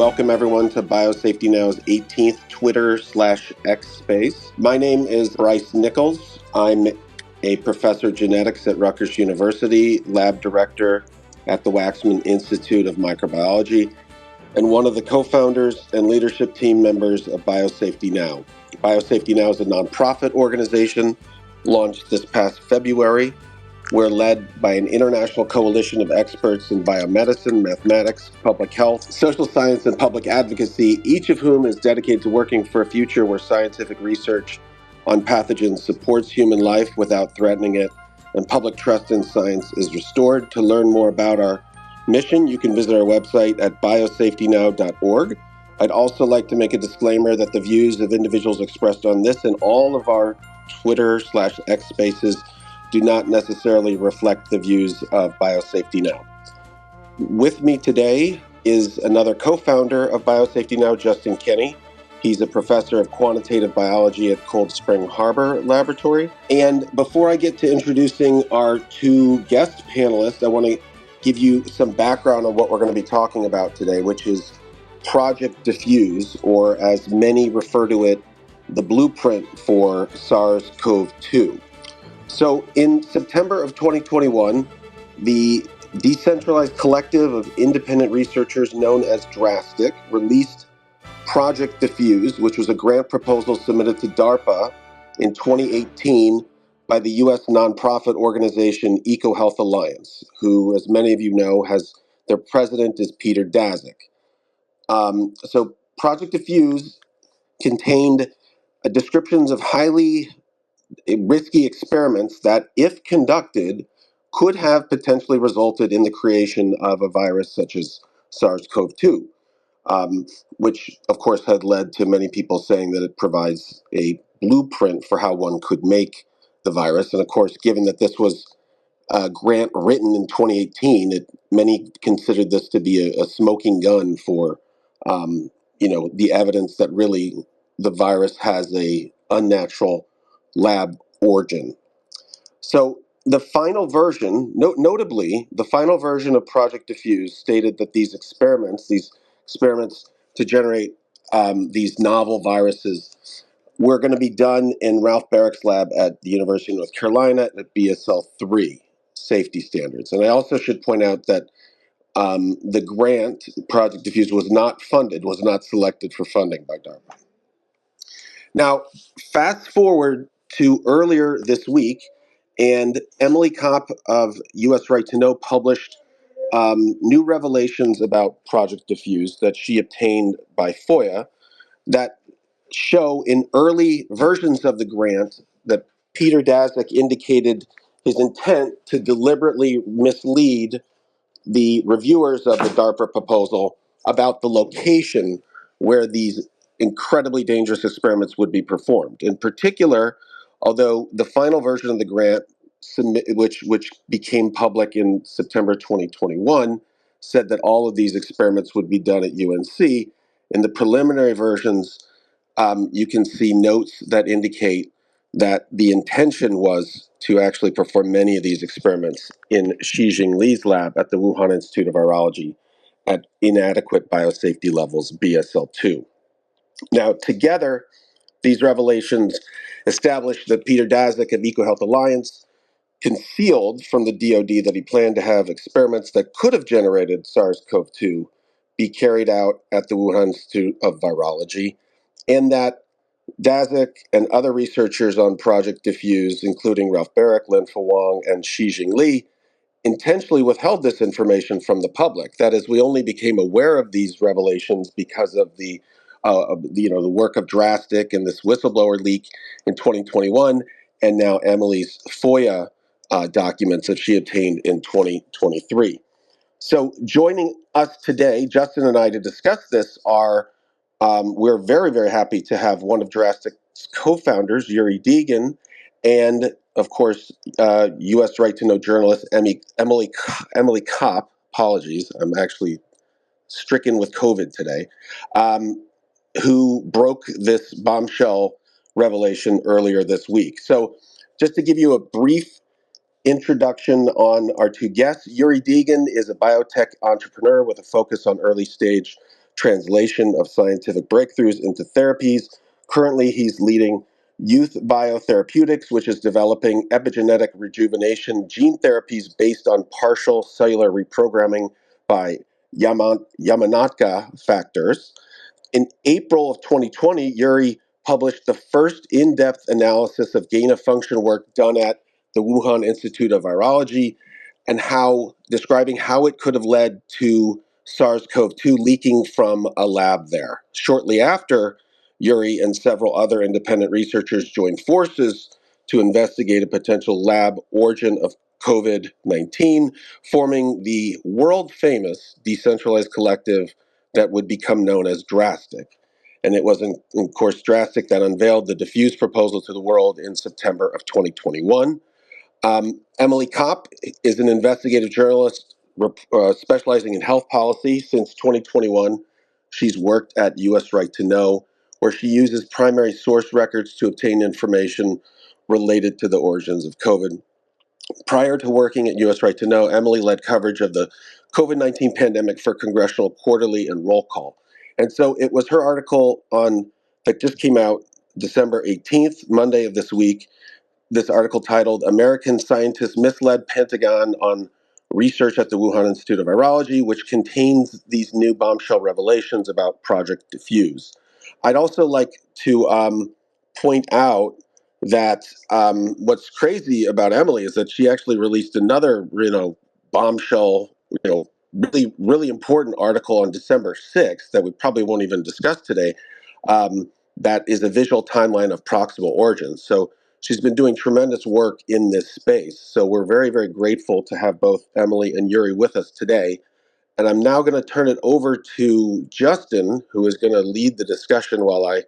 welcome everyone to Biosafety Now's 18th Twitter/X space. My name is Bryce Nichols. I'm a professor of genetics at Rutgers University, lab director at the Wuhan Institute of Microbiology, and one of the co-founders and leadership team members of Biosafety Now. Biosafety Now is a nonprofit organization launched this past February. We're led by an international coalition of experts in biomedicine, mathematics, public health, social science, and public advocacy, each of whom is dedicated to working for a future where scientific research on pathogens supports human life without threatening it, and public trust in science is restored. To learn more about our mission, you can visit our website at biosafetynow.org. I'd also like to make a disclaimer that the views of individuals expressed on this and all of our Twitter/X spaces do not necessarily reflect the views of Biosafety Now. With me today is another co-founder of Biosafety Now, Justin Kenny. He's a professor of quantitative biology at Cold Spring Harbor Laboratory. And before I get to introducing our two guest panelists, I want to give you some background on what we're going to be talking about today, which is Project DEFUSE, or as many refer to it, the blueprint for SARS-CoV-2. So in September of 2021, the decentralized collective of independent researchers known as DRASTIC released Project DEFUSE, which was a grant proposal submitted to DARPA in 2018 by the U.S. nonprofit organization EcoHealth Alliance, who, as many of you know, has their president is Peter Daszak. So Project DEFUSE contained descriptions of highly risky experiments that, if conducted, could have potentially resulted in the creation of a virus such as SARS-CoV-2, which, of course, had led to many people saying that it provides a blueprint for how one could make the virus. And, of course, given that this was a grant written in 2018, many considered this to be a smoking gun for, the evidence that really the virus has a unnatural lab origin. So the final version, notably, the final version of Project DEFUSE stated that these experiments to generate these novel viruses were going to be done in Ralph Baric's lab at the University of North Carolina at BSL-3 safety standards. And I also should point out that the grant, Project DEFUSE, was not selected for funding by DARPA. Now, fast forward to earlier this week, and Emily Kopp of US Right to Know published new revelations about Project DEFUSE that she obtained by FOIA that show in early versions of the grant that Peter Daszak indicated his intent to deliberately mislead the reviewers of the DARPA proposal about the location where these incredibly dangerous experiments would be performed. In particular, although the final version of the grant, which became public in September 2021, said that all of these experiments would be done at UNC, in the preliminary versions, you can see notes that indicate that the intention was to actually perform many of these experiments in Shi Zhengli's lab at the Wuhan Institute of Virology at inadequate biosafety levels, BSL-2. Now, together, these revelations establish that Peter Daszak of EcoHealth Alliance concealed from the DoD that he planned to have experiments that could have generated SARS-CoV-2 be carried out at the Wuhan Institute of Virology, and that Daszak and other researchers on Project DEFUSE, including Ralph Baric, Lin-Fe Wang, and Shi Zhengli, intentionally withheld this information from the public. That is, we only became aware of these revelations because of the work of DRASTIC and this whistleblower leak in 2021, and now Emily's FOIA documents that she obtained in 2023. So joining us today, Justin and I, to discuss this are, we're very, very happy to have one of DRASTIC's co-founders, Yuri Deigin, and of course, U.S. Right to Know journalist Emily Kopp. Apologies, I'm actually stricken with COVID today, who broke this bombshell revelation earlier this week. So just to give you a brief introduction on our two guests, Yuri Deigin is a biotech entrepreneur with a focus on early stage translation of scientific breakthroughs into therapies. Currently, he's leading Youth Biotherapeutics, which is developing epigenetic rejuvenation gene therapies based on partial cellular reprogramming by Yamanaka factors. In April of 2020, Yuri published the first in-depth analysis of gain-of-function work done at the Wuhan Institute of Virology and describing how it could have led to SARS-CoV-2 leaking from a lab there. Shortly after, Yuri and several other independent researchers joined forces to investigate a potential lab origin of COVID-19, forming the world-famous decentralized collective that would become known as DRASTIC. And it was, of course, DRASTIC that unveiled the DEFUSE proposal to the world in September of 2021. Emily Kopp is an investigative journalist specializing in health policy since 2021. She's worked at U.S. Right to Know, where she uses primary source records to obtain information related to the origins of COVID. Prior to working at U.S. Right to Know, Emily led coverage of the COVID-19 pandemic for Congressional Quarterly and Roll Call. And so it was her article that just came out December 18th, Monday of this week, this article titled "American Scientists Misled Pentagon on Research at the Wuhan Institute of Virology," which contains these new bombshell revelations about Project DEFUSE. I'd also like to point out that what's crazy about Emily is that she actually released another, bombshell, really, really important article on December 6th that we probably won't even discuss today. That is a visual timeline of proximal origins. So she's been doing tremendous work in this space. So we're very, very grateful to have both Emily and Yuri with us today. And I'm now going to turn it over to Justin, who is going to lead the discussion while I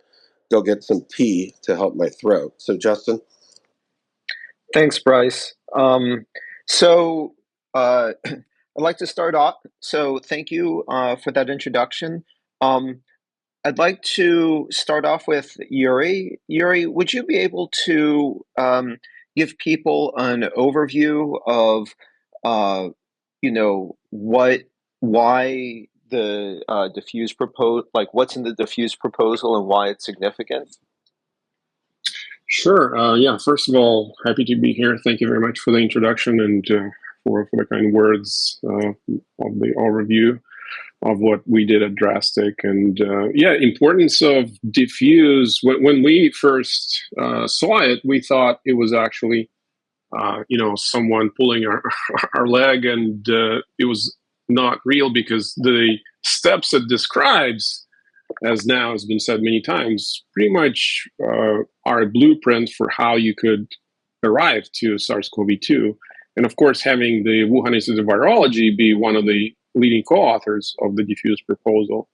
go get some tea to help my throat. So, Justin. Thanks, Bryce. I'd like to start off. So thank you for that introduction. I'd like to start off with Yuri. Yuri, would you be able to give people an overview of, why the diffuse proposal, like what's in the diffuse proposal and why it's significant? Sure. Yeah, first of all, happy to be here. Thank you very much for the introduction and for the kind words of the overview of what we did at DRASTIC. And importance of diffuse. When we first saw it, we thought it was actually, someone pulling our leg, and it was not real because the steps it describes, as now has been said many times, pretty much are a blueprint for how you could arrive to SARS-CoV-2. And of course, having the Wuhan Institute of Virology be one of the leading co-authors of the DEFUSE proposal,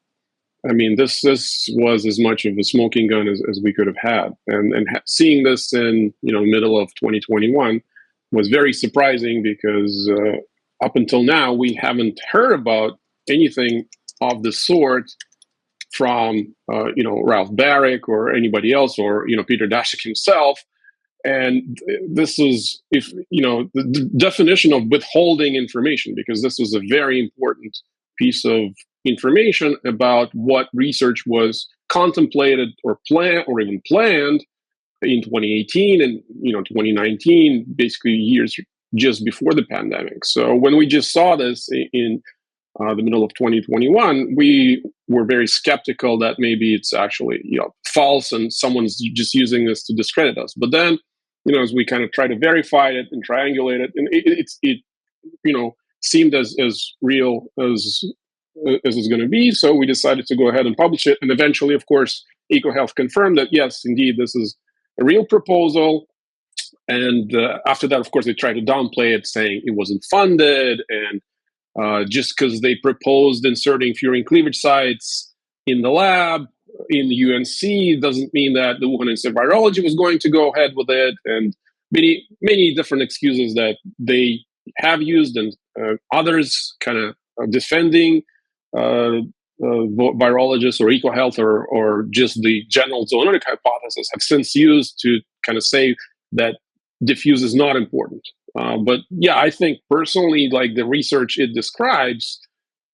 I mean, this was as much of a smoking gun as we could have had. And seeing this in middle of 2021 was very surprising because up until now, we haven't heard about anything of the sort from Ralph Baric or anybody else, or Peter Daszak himself. And this is the definition of withholding information, because this was a very important piece of information about what research was contemplated or planned or even planned in 2018 and 2019, basically years just before the pandemic. So when we just saw this in the middle of 2021, we were very skeptical that maybe it's actually false and someone's just using this to discredit us. But then, as we kind of try to verify it and triangulate it, and it seemed as real as it's going to be. So we decided to go ahead and publish it. And eventually, of course, EcoHealth confirmed that, yes, indeed, this is a real proposal. And after that, of course, they tried to downplay it, saying it wasn't funded. And just because they proposed inserting furin cleavage sites in the lab, in the UNC, doesn't mean that the Wuhan Institute of Virology was going to go ahead with it. And many, many different excuses that they have used, and others kind of defending virologists or EcoHealth or just the general zoonotic hypothesis have since used to kind of say that diffuse is not important. But yeah, I think personally, like the research it describes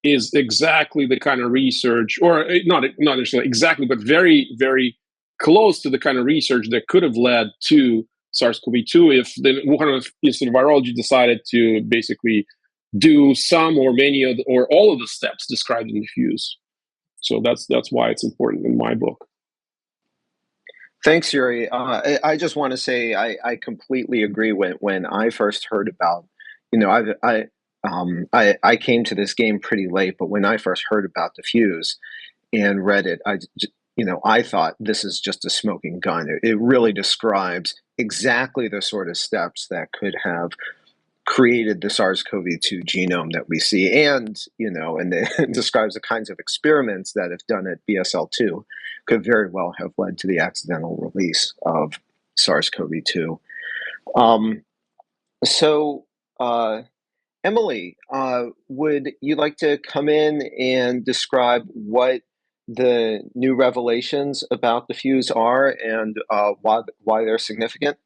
is exactly the kind of research, or not necessarily exactly, but very, very close to the kind of research that could have led to SARS-CoV-2 if the Wuhan Institute of Virology decided to basically do some or many of or all of the steps described in DEFUSE. So that's why it's important in my book. Thanks, Yuri. I just want to say I completely agree. When I first heard about, I came to this game pretty late, but when I first heard about DEFUSE and read it, I thought this is just a smoking gun. It really describes exactly the sort of steps that could have created the SARS-CoV-2 genome that we see, and it describes the kinds of experiments that, if done at BSL-2, could very well have led to the accidental release of SARS-CoV-2. Emily, would you like to come in and describe what the new revelations about DEFUSE are and why they're significant?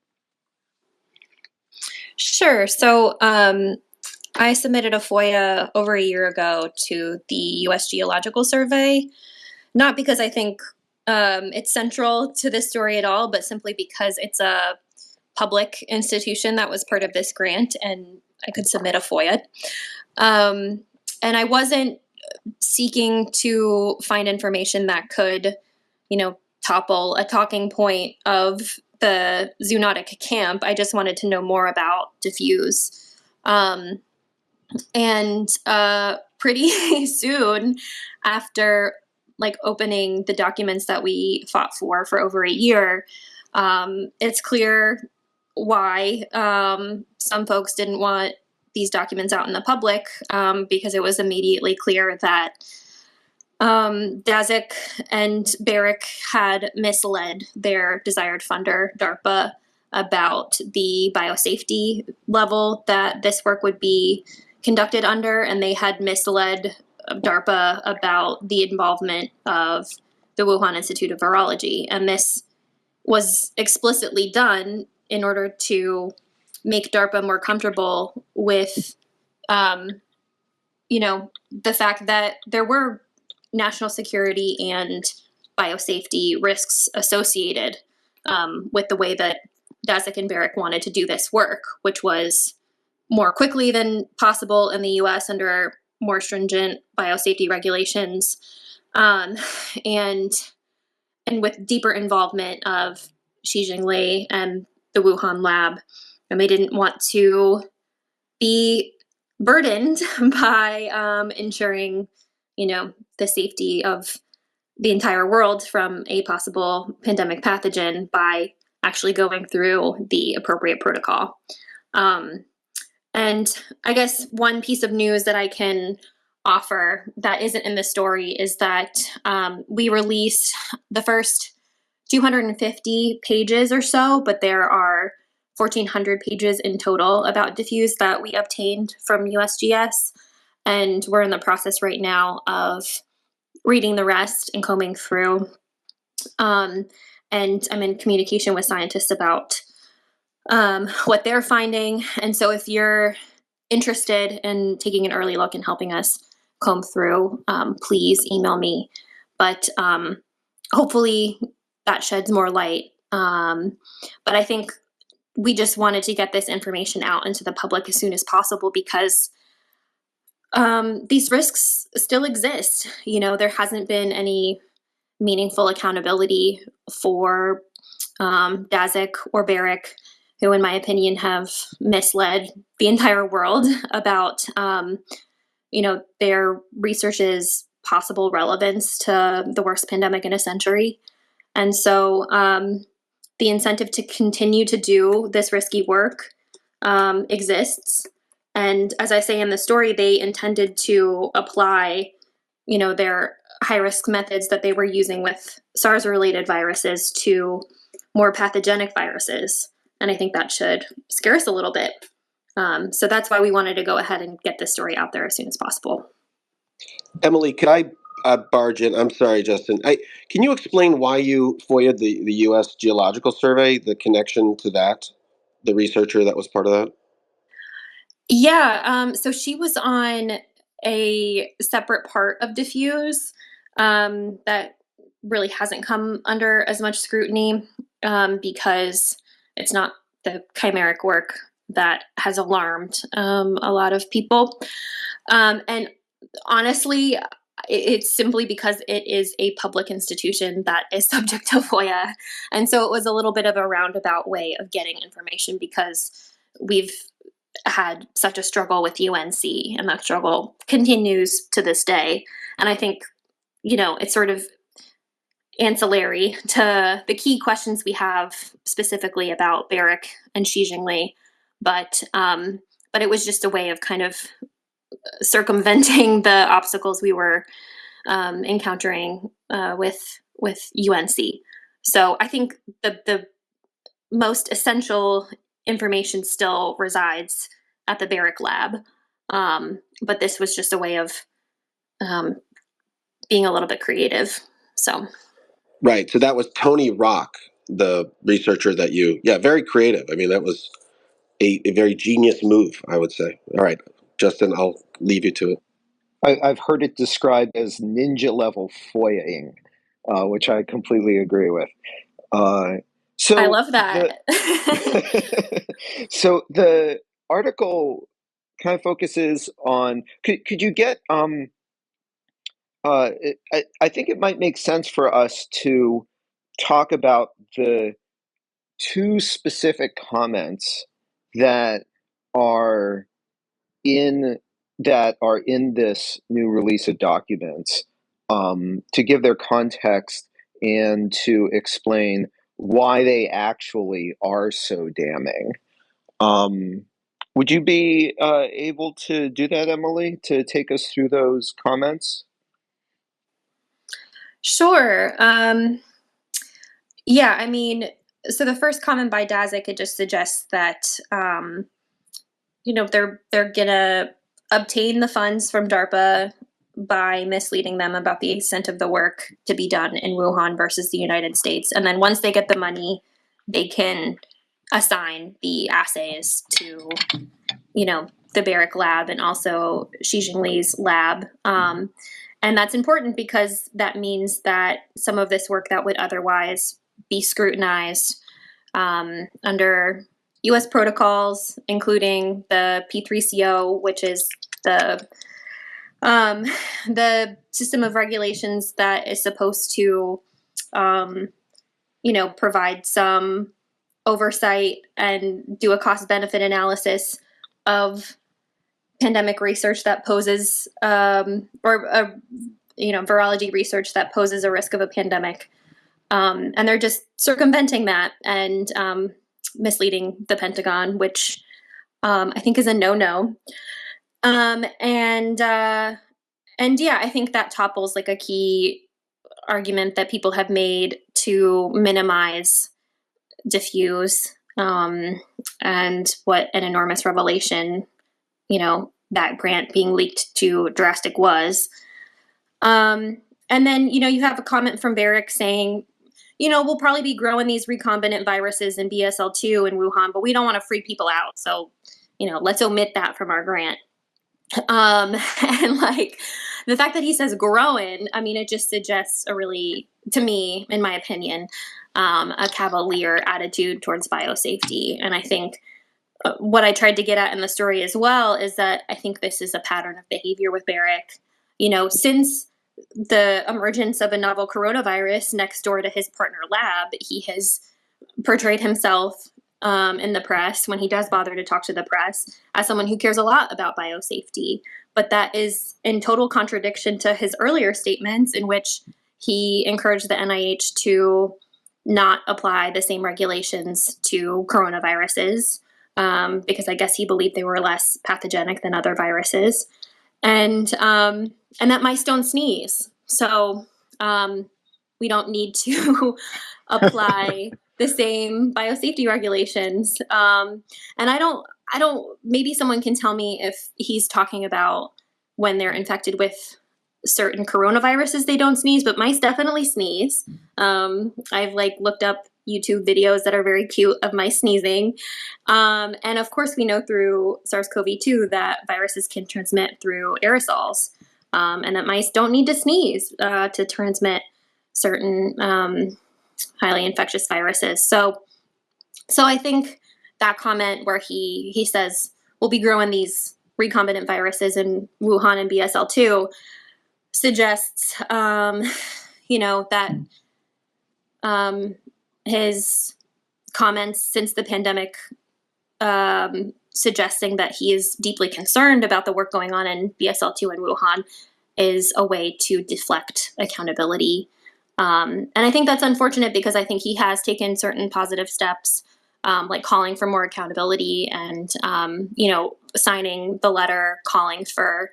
Sure. So I submitted a FOIA over a year ago to the U.S. Geological Survey, not because I think it's central to this story at all, but simply because it's a public institution that was part of this grant, and I could submit a FOIA. And I wasn't seeking to find information that could, topple a talking point of the zoonotic camp. I just wanted to know more about DEFUSE. And pretty soon after opening the documents that we fought for over a year, it's clear why some folks didn't want these documents out in the public, because it was immediately clear that Daszak and Baric had misled their desired funder, DARPA, about the biosafety level that this work would be conducted under, and they had misled DARPA about the involvement of the Wuhan Institute of Virology. And this was explicitly done in order to make DARPA more comfortable with, the fact that there were national security and biosafety risks associated with the way that Daszak and Baric wanted to do this work, which was more quickly than possible in the U.S. under more stringent biosafety regulations, and with deeper involvement of Shi Zhengli and the Wuhan lab. And they didn't want to be burdened by ensuring, the safety of the entire world from a possible pandemic pathogen by actually going through the appropriate protocol. And I guess one piece of news that I can offer that isn't in the story is that we released the first 250 pages or so, but there are 1,400 pages in total about DEFUSE that we obtained from USGS. And we're in the process right now of reading the rest and combing through. And I'm in communication with scientists about what they're finding. And so if you're interested in taking an early look and helping us comb through, please email me. But hopefully that sheds more light. But I think we just wanted to get this information out into the public as soon as possible because these risks still exist. There hasn't been any meaningful accountability for Daszak or Baric, who, in my opinion, have misled the entire world about, their research's possible relevance to the worst pandemic in a century. And so the incentive to continue to do this risky work exists. And as I say in the story, they intended to apply, their high-risk methods that they were using with SARS-related viruses to more pathogenic viruses. And I think that should scare us a little bit. So that's why we wanted to go ahead and get this story out there as soon as possible. Emily, could I barge in? I'm sorry, Justin. Can you explain why you FOIA'd the U.S. Geological Survey, the connection to that, the researcher that was part of that? Yeah, so she was on a separate part of DEFUSE that really hasn't come under as much scrutiny because it's not the chimeric work that has alarmed a lot of people. And honestly, it's simply because it is a public institution that is subject to FOIA. And so it was a little bit of a roundabout way of getting information because we've had such a struggle with UNC, and that struggle continues to this day. And I think, it's sort of ancillary to the key questions we have specifically about Baric and Shi Zhengli, but it was just a way of kind of circumventing the obstacles we were encountering with UNC. So I think the most essential information still resides at the Baric lab, but this was just a way of being a little bit creative. So. Right. So that was Tony Rock, the researcher that very creative. I mean, that was a very genius move, I would say. All right, Justin, I'll leave you to it. I've heard it described as ninja level FOIA-ing, which I completely agree with. So I love that. So the article kind of focuses on, could you get, I think it might make sense for us to talk about the two specific comments that are in this new release of documents, to give their context and to explain why they actually are so damning. Would you be able to do that, Emily, to take us through those comments? Sure. Yeah, I mean, so the first comment by Daszak, it just suggests that, they're gonna obtain the funds from DARPA by misleading them about the extent of the work to be done in Wuhan versus the United States. And then once they get the money, they can assign the assays to, the Baric lab and also Shi Zhengli's lab. And that's important because that means that some of this work that would otherwise be scrutinized under U.S. protocols, including the P3CO, which is the system of regulations that is supposed to, provide some oversight and do a cost-benefit analysis of pandemic research that poses, virology research that poses a risk of a pandemic. And they're just circumventing that and misleading the Pentagon, which I think is a no-no. And yeah, I think that topples like a key argument that people have made to minimize DEFUSE and what an enormous revelation, that grant being leaked to DRASTIC was. And then, you have a comment from Baric saying, we'll probably be growing these recombinant viruses in BSL-2 in Wuhan, but we don't want to freak people out. So, let's omit that from our grant. And like the fact that he says growing, I mean, it just suggests a really, to me, in my opinion, a cavalier attitude towards biosafety. And I think what I tried to get at in the story as well is that I think this is a pattern of behavior with Baric. Since the emergence of a novel coronavirus next door to his partner lab, he has portrayed himself in the press, when he does bother to talk to the press, as someone who cares a lot about biosafety. But that is in total contradiction to his earlier statements in which he encouraged the NIH to not apply the same regulations to coronaviruses, because I guess he believed they were less pathogenic than other viruses. And that mice don't sneeze. So we don't need to apply the same biosafety regulations. And I don't, maybe someone can tell me if he's talking about when they're infected with certain coronaviruses, they don't sneeze, but mice definitely sneeze. I've looked up YouTube videos that are very cute of mice sneezing. And of course, we know through SARS-CoV-2 that viruses can transmit through aerosols, and that mice don't need to sneeze to transmit certain highly infectious viruses. So I think that comment where he says we'll be growing these recombinant viruses in Wuhan and BSL-2 suggests, that his comments since the pandemic suggesting that he is deeply concerned about the work going on in BSL-2 in Wuhan is a way to deflect accountability. And I think that's unfortunate because I think he has taken certain positive steps, like calling for more accountability and, signing the letter calling for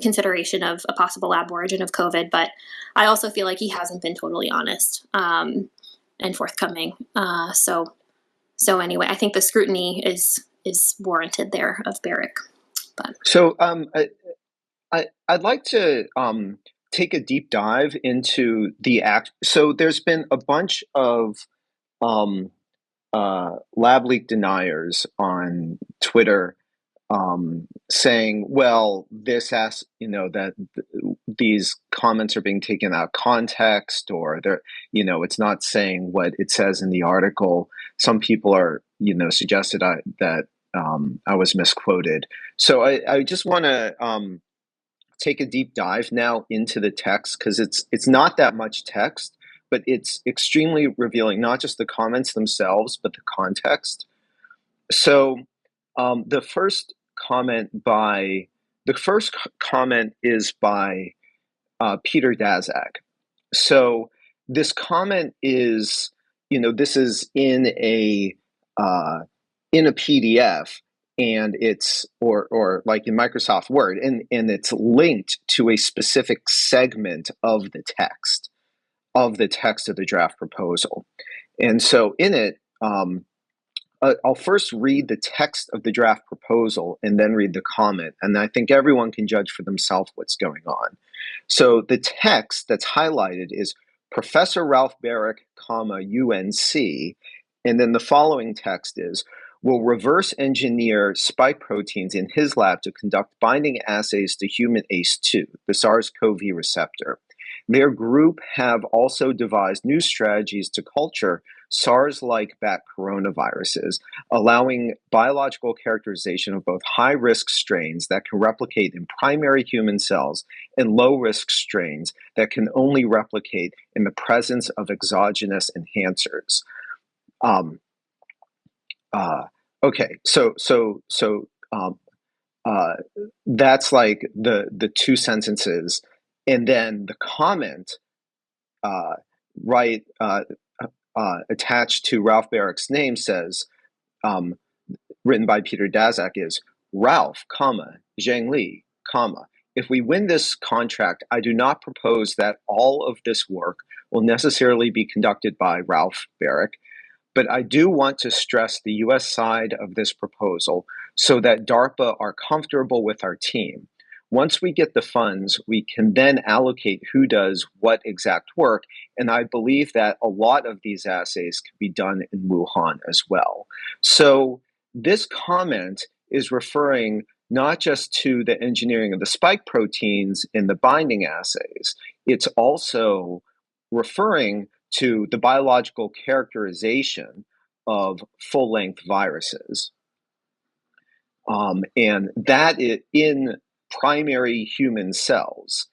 consideration of a possible lab origin of COVID. But I also feel like he hasn't been totally honest and forthcoming. So anyway, I think the scrutiny is warranted there of Baric. But so I'd like to take a deep dive into the act. So there's been a bunch of lab leak deniers on Twitter saying, well, this has, that these comments are being taken out of context, or they're, it's not saying what it says in the article. Some people are, suggested that I was misquoted. So I just want to take a deep dive now into the text, because it's not that much text, but it's extremely revealing, not just the comments themselves, but the context. So the first comment is by Peter Daszak. So this comment is, this is in a PDF, and it's or like in Microsoft Word, and it's linked to a specific segment of the text of the draft proposal. And so in it, I'll first read the text of the draft proposal and then read the comment. And I think everyone can judge for themselves what's going on. So the text that's highlighted is Professor Ralph Baric, UNC. And then the following text is, will reverse engineer spike proteins in his lab to conduct binding assays to human ACE2, the SARS-CoV receptor. Their group have also devised new strategies to culture SARS-like bat coronaviruses, allowing biological characterization of both high-risk strains that can replicate in primary human cells and low-risk strains that can only replicate in the presence of exogenous enhancers. Okay, so that's like the two sentences. And then the comment attached to Ralph Baric's name says, written by Peter Daszak, is Ralph, Zhengli, if we win this contract, I do not propose that all of this work will necessarily be conducted by Ralph Baric, but I do want to stress the US side of this proposal so that DARPA are comfortable with our team. Once we get the funds, we can then allocate who does what exact work, and I believe that a lot of these assays can be done in Wuhan as well. So this comment is referring not just to the engineering of the spike proteins in the binding assays, it's also referring to the biological characterization of full-length viruses. And that is in primary human cells.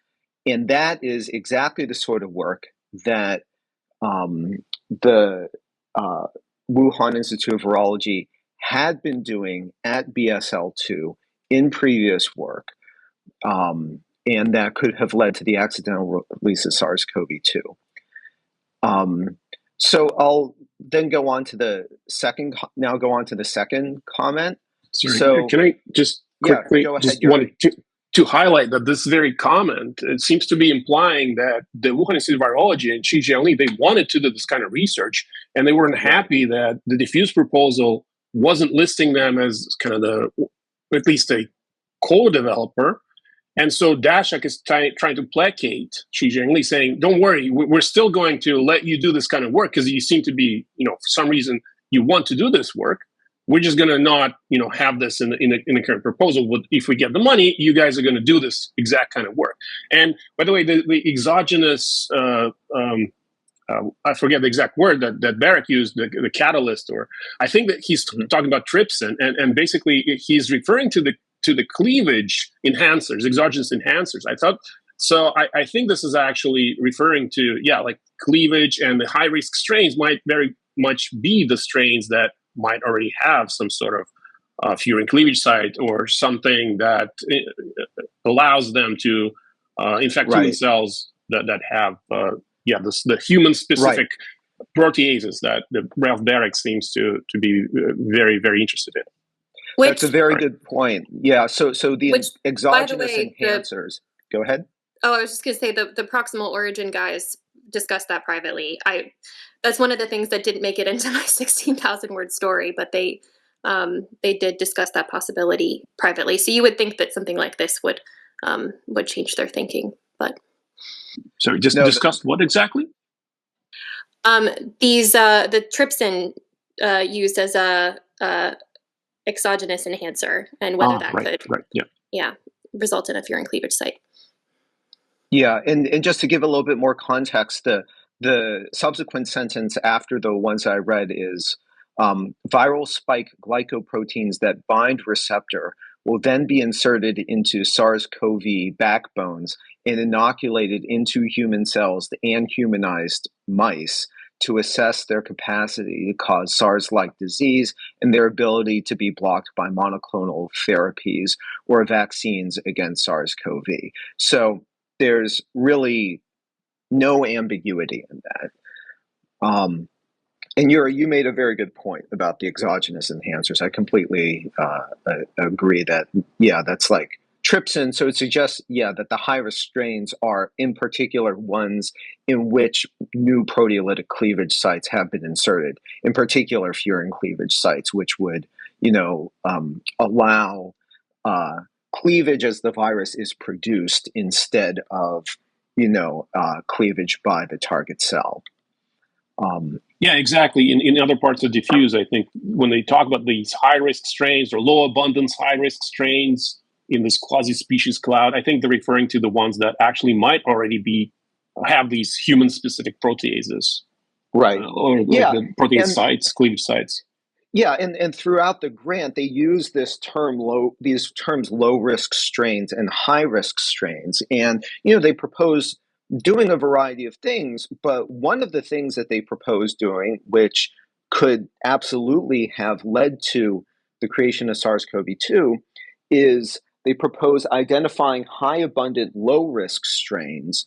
And that is exactly the sort of work that the Wuhan Institute of Virology had been doing at BSL-2 in previous work, and that could have led to the accidental release of SARS-CoV-2. So I'll then go on to the second comment. Sorry, so can I just quickly go ahead, just Yuri. wanted to highlight that this very comment, it seems to be implying that the Wuhan Institute of Virology and Shi Zhengli, they wanted to do this kind of research, and they weren't happy that the DEFUSE proposal wasn't listing them as kind of at least a co-developer. And so Daszak is trying to placate Shi Zhengli, saying, don't worry, we're still going to let you do this kind of work because you seem to be, for some reason, you want to do this work. We're just going to not, have this in the current proposal. But if we get the money, you guys are going to do this exact kind of work. And by the way, the exogenous, I forget the exact word that Baric used, the catalyst, or I think that he's talking about trypsin, and basically he's referring to the cleavage enhancers, exogenous enhancers. I think this is actually referring to, like cleavage, and the high risk strains might very much be the strains that might already have some sort of furin cleavage site or something that allows them to infect human cells that have the human specific proteases that Ralph Baric seems to be very, very interested in. That's a very good point. Yeah. So the exogenous enhancers. Go ahead. Oh, I was just going to say the proximal origin guys discussed that privately. That's one of the things that didn't make it into my 16,000 word story, but they did discuss that possibility privately. So you would think that something like this would change their thinking, but. So discussed what exactly? The trypsin used as a exogenous enhancer, and whether that could result in a furin cleavage site. Yeah, and just to give a little bit more context, the subsequent sentence after the ones I read is viral spike glycoproteins that bind receptor will then be inserted into SARS-CoV backbones and inoculated into human cells and humanized mice to assess their capacity to cause SARS-like disease and their ability to be blocked by monoclonal therapies or vaccines against SARS-CoV. So there's really no ambiguity in that. And Yuri, you made a very good point about the exogenous enhancers. I completely agree that, that's like trypsin. So it suggests, that the high-risk strains are in particular ones in which new proteolytic cleavage sites have been inserted, in particular furin cleavage sites, which would, allow cleavage as the virus is produced instead of, cleavage by the target cell. Yeah, exactly. In other parts of diffuse, I think when they talk about these high-risk strains or low abundance high-risk strains in this quasi-species cloud, I think they're referring to the ones that actually might already have these human-specific proteases, right? Or the protease sites, cleavage sites. Yeah, and throughout the grant, they use these terms low-risk strains and high-risk strains, and they propose doing a variety of things, but one of the things that they propose doing, which could absolutely have led to the creation of SARS-CoV-2, is they propose identifying high abundant low risk strains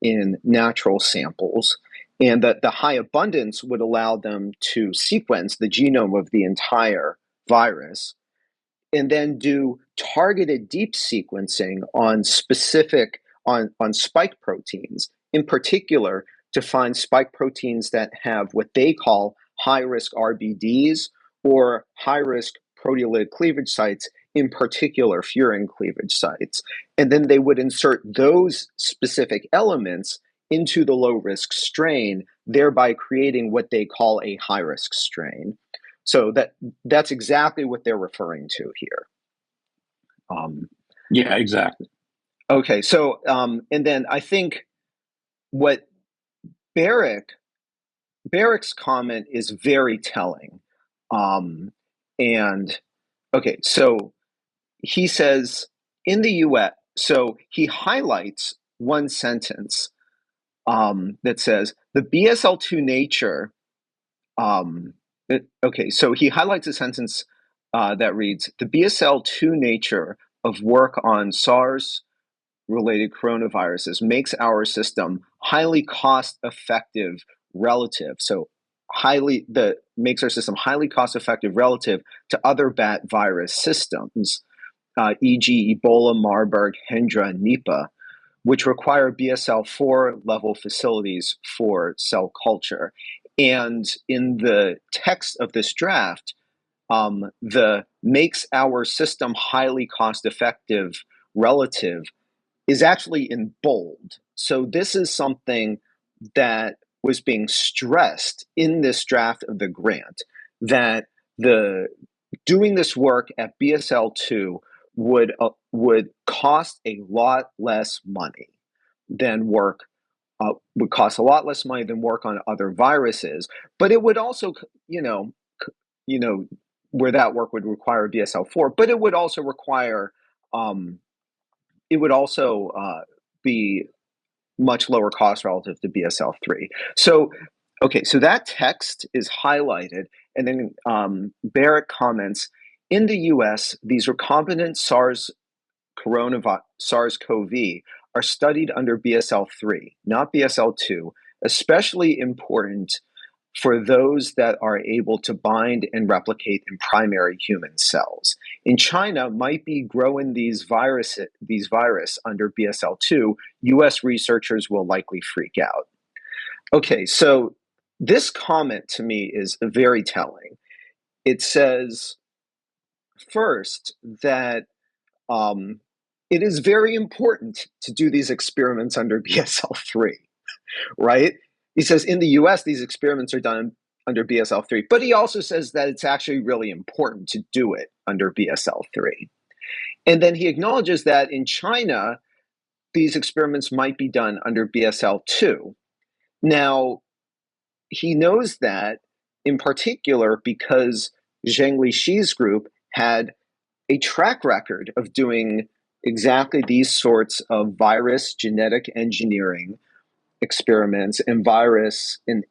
in natural samples, and that the high abundance would allow them to sequence the genome of the entire virus and then do targeted deep sequencing on specific on spike proteins, in particular to find spike proteins that have what they call high-risk RBDs or high-risk proteolytic cleavage sites, in particular furin cleavage sites. And then they would insert those specific elements into the low-risk strain, thereby creating what they call a high-risk strain. So that's exactly what they're referring to here. Yeah, exactly. Okay, so and then I think what Baric's comment is very telling. And okay, so he says in the US, so he highlights one sentence that says the BSL-2 nature. So he highlights a sentence that reads, the BSL-2 nature of work on SARS-related coronaviruses makes our system highly cost-effective relative. So makes our system highly cost-effective relative to other bat virus systems, e.g. Ebola, Marburg, Hendra, and Nipah, which require BSL-4 level facilities for cell culture. And in the text of this draft, the makes our system highly cost-effective relative is actually in bold. So this is something that was being stressed in this draft of the grant, that the doing this work at BSL-2 would cost a lot less money than work would cost a lot less money than work on other viruses, but it would also, where that work would require BSL-4, but it would also require, be much lower cost relative to BSL-3. So, okay, so that text is highlighted, and then Baric comments, in the US, these recombinant SARS-CoV are studied under BSL-3, not BSL-2, especially important for those that are able to bind and replicate in primary human cells. In China, might be growing these virus under BSL-2, US researchers will likely freak out. Okay, so this comment to me is very telling. It says, first, that it is very important to do these experiments under BSL-3, right? He says in the US, these experiments are done under BSL-3, but he also says that it's actually really important to do it under BSL-3. And then he acknowledges that in China, these experiments might be done under BSL-2. Now, he knows that in particular because Zhengli Shi's group had a track record of doing exactly these sorts of virus genetic engineering experiments and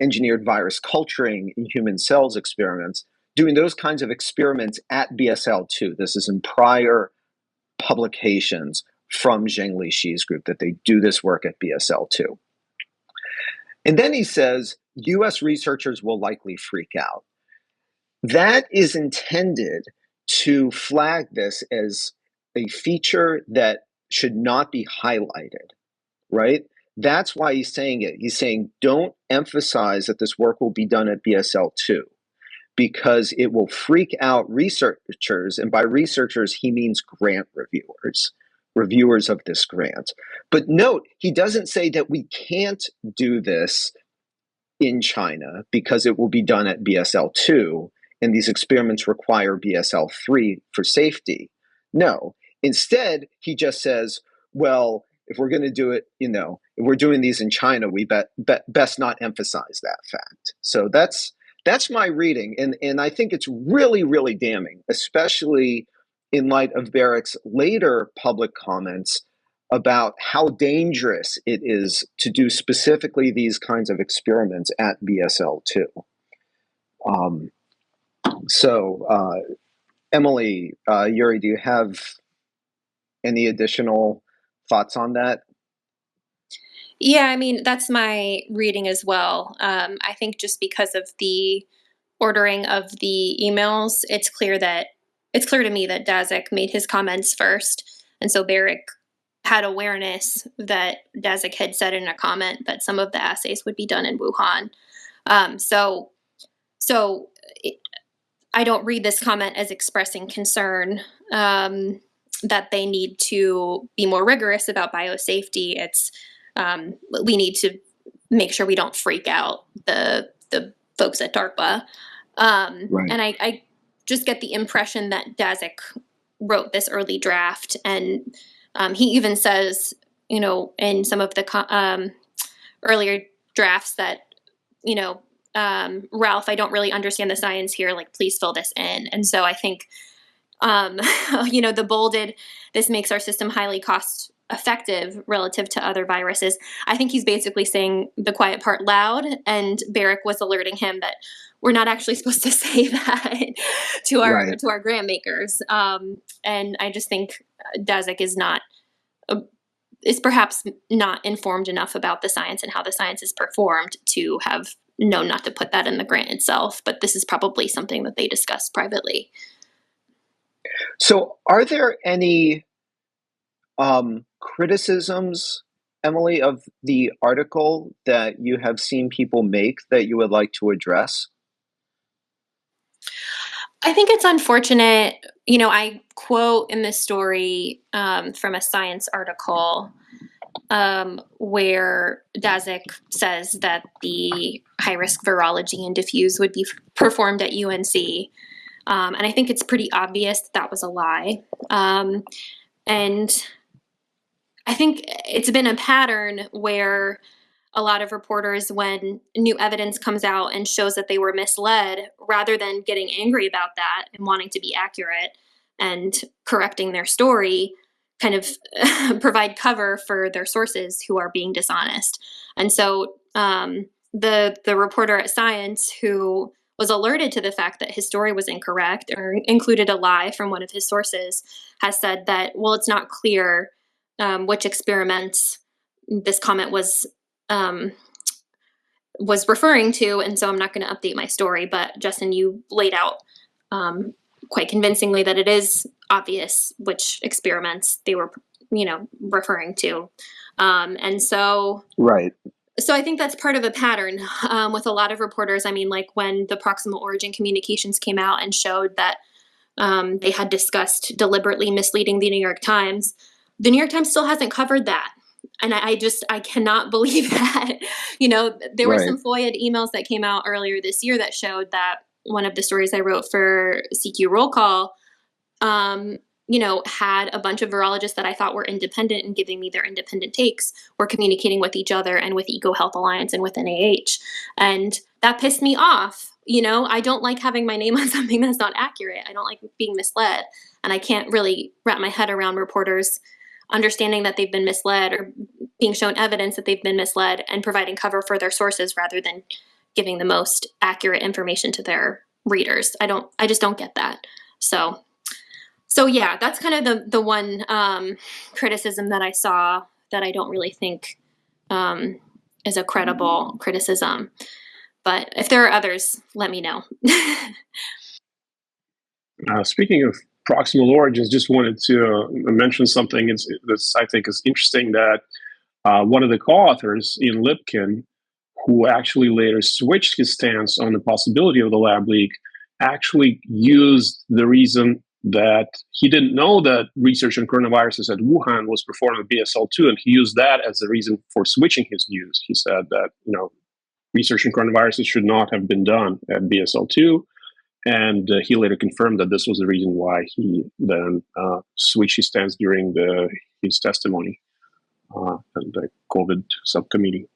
engineered virus culturing in human cells experiments, doing those kinds of experiments at BSL-2. This is in prior publications from Zhengli Shi's group that they do this work at BSL-2. And then he says, US researchers will likely freak out. That is intended to flag this as a feature that should not be highlighted, right? That's why he's saying it. He's saying, don't emphasize that this work will be done at BSL-2 because it will freak out researchers. And by researchers, he means grant reviewers of this grant. But note, he doesn't say that we can't do this in China because it will be done at BSL-2 and these experiments require BSL-3 for safety. No, instead, he just says, well, if we're going to do it, if we're doing these in China, we best not emphasize that fact. So that's my reading. And I think it's really, really damning, especially in light of Baric's later public comments about how dangerous it is to do specifically these kinds of experiments at BSL-2. Emily, Yuri, do you have any additional thoughts on that? Yeah, I mean, that's my reading as well. I think just because of the ordering of the emails, it's clear to me that Daszak made his comments first. And so Baric had awareness that Daszak had said in a comment that some of the assays would be done in Wuhan. I don't read this comment as expressing concern that they need to be more rigorous about biosafety. It's we need to make sure we don't freak out the folks at DARPA. Right. And I just get the impression that Daszak wrote this early draft, and he even says, in some of the earlier drafts that, Ralph, I don't really understand the science here, like, please fill this in. And so I think, the bolded, this makes our system highly cost effective relative to other viruses. I think he's basically saying the quiet part loud, and Baric was alerting him that we're not actually supposed to say that to our grant makers. And I just think Daszak is perhaps not informed enough about the science and how the science is performed to have known not to put that in the grant itself. But this is probably something that they discussed privately. So are there any criticisms, Emily, of the article that you have seen people make that you would like to address? I think it's unfortunate I quote in this story from a Science article where Daszak says that the high-risk virology and DEFUSE would be performed at UNC. And I think it's pretty obvious that was a lie. And I think it's been a pattern where a lot of reporters, when new evidence comes out and shows that they were misled, rather than getting angry about that and wanting to be accurate and correcting their story, kind of provide cover for their sources who are being dishonest. And so the reporter at Science who was alerted to the fact that his story was incorrect or included a lie from one of his sources has said that, well, it's not clear which experiments this comment was referring to, and so I'm not going to update my story. But Justin, you laid out quite convincingly that it is obvious which experiments they were, referring to, and so Right. So I think that's part of a pattern with a lot of reporters. I mean, like when the proximal origin communications came out and showed that they had discussed deliberately misleading the New York Times still hasn't covered that. And I cannot believe that. There were some FOIA emails that came out earlier this year that showed that one of the stories I wrote for CQ Roll Call, had a bunch of virologists that I thought were independent and giving me their independent takes, were communicating with each other and with EcoHealth Alliance and with NIH. And that pissed me off. I don't like having my name on something that's not accurate. I don't like being misled. And I can't really wrap my head around reporters understanding that they've been misled or being shown evidence that they've been misled and providing cover for their sources rather than giving the most accurate information to their readers. I just don't get that. So yeah, that's kind of the one criticism that I saw that I don't really think is a credible criticism. But if there are others, let me know. Speaking of proximal origins, just wanted to mention something that's I think is interesting, that one of the co-authors, Ian Lipkin, who actually later switched his stance on the possibility of the lab leak, actually used the reason that he didn't know that research on coronaviruses at Wuhan was performed at BSL-2, and he used that as the reason for switching his views. He said that, research on coronaviruses should not have been done at BSL-2, and he later confirmed that this was the reason why he then switched his stance during his testimony at the COVID subcommittee.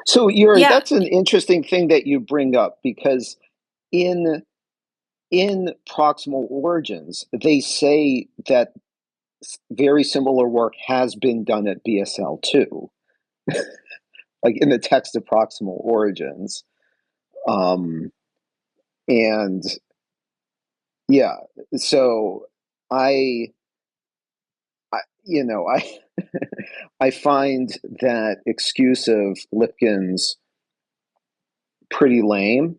So, Yuri, that's an interesting thing that you bring up, because in proximal origins, they say that very similar work has been done at BSL-2, like in the text of proximal origins. And yeah, so I I find that excuse of Lipkin's pretty lame.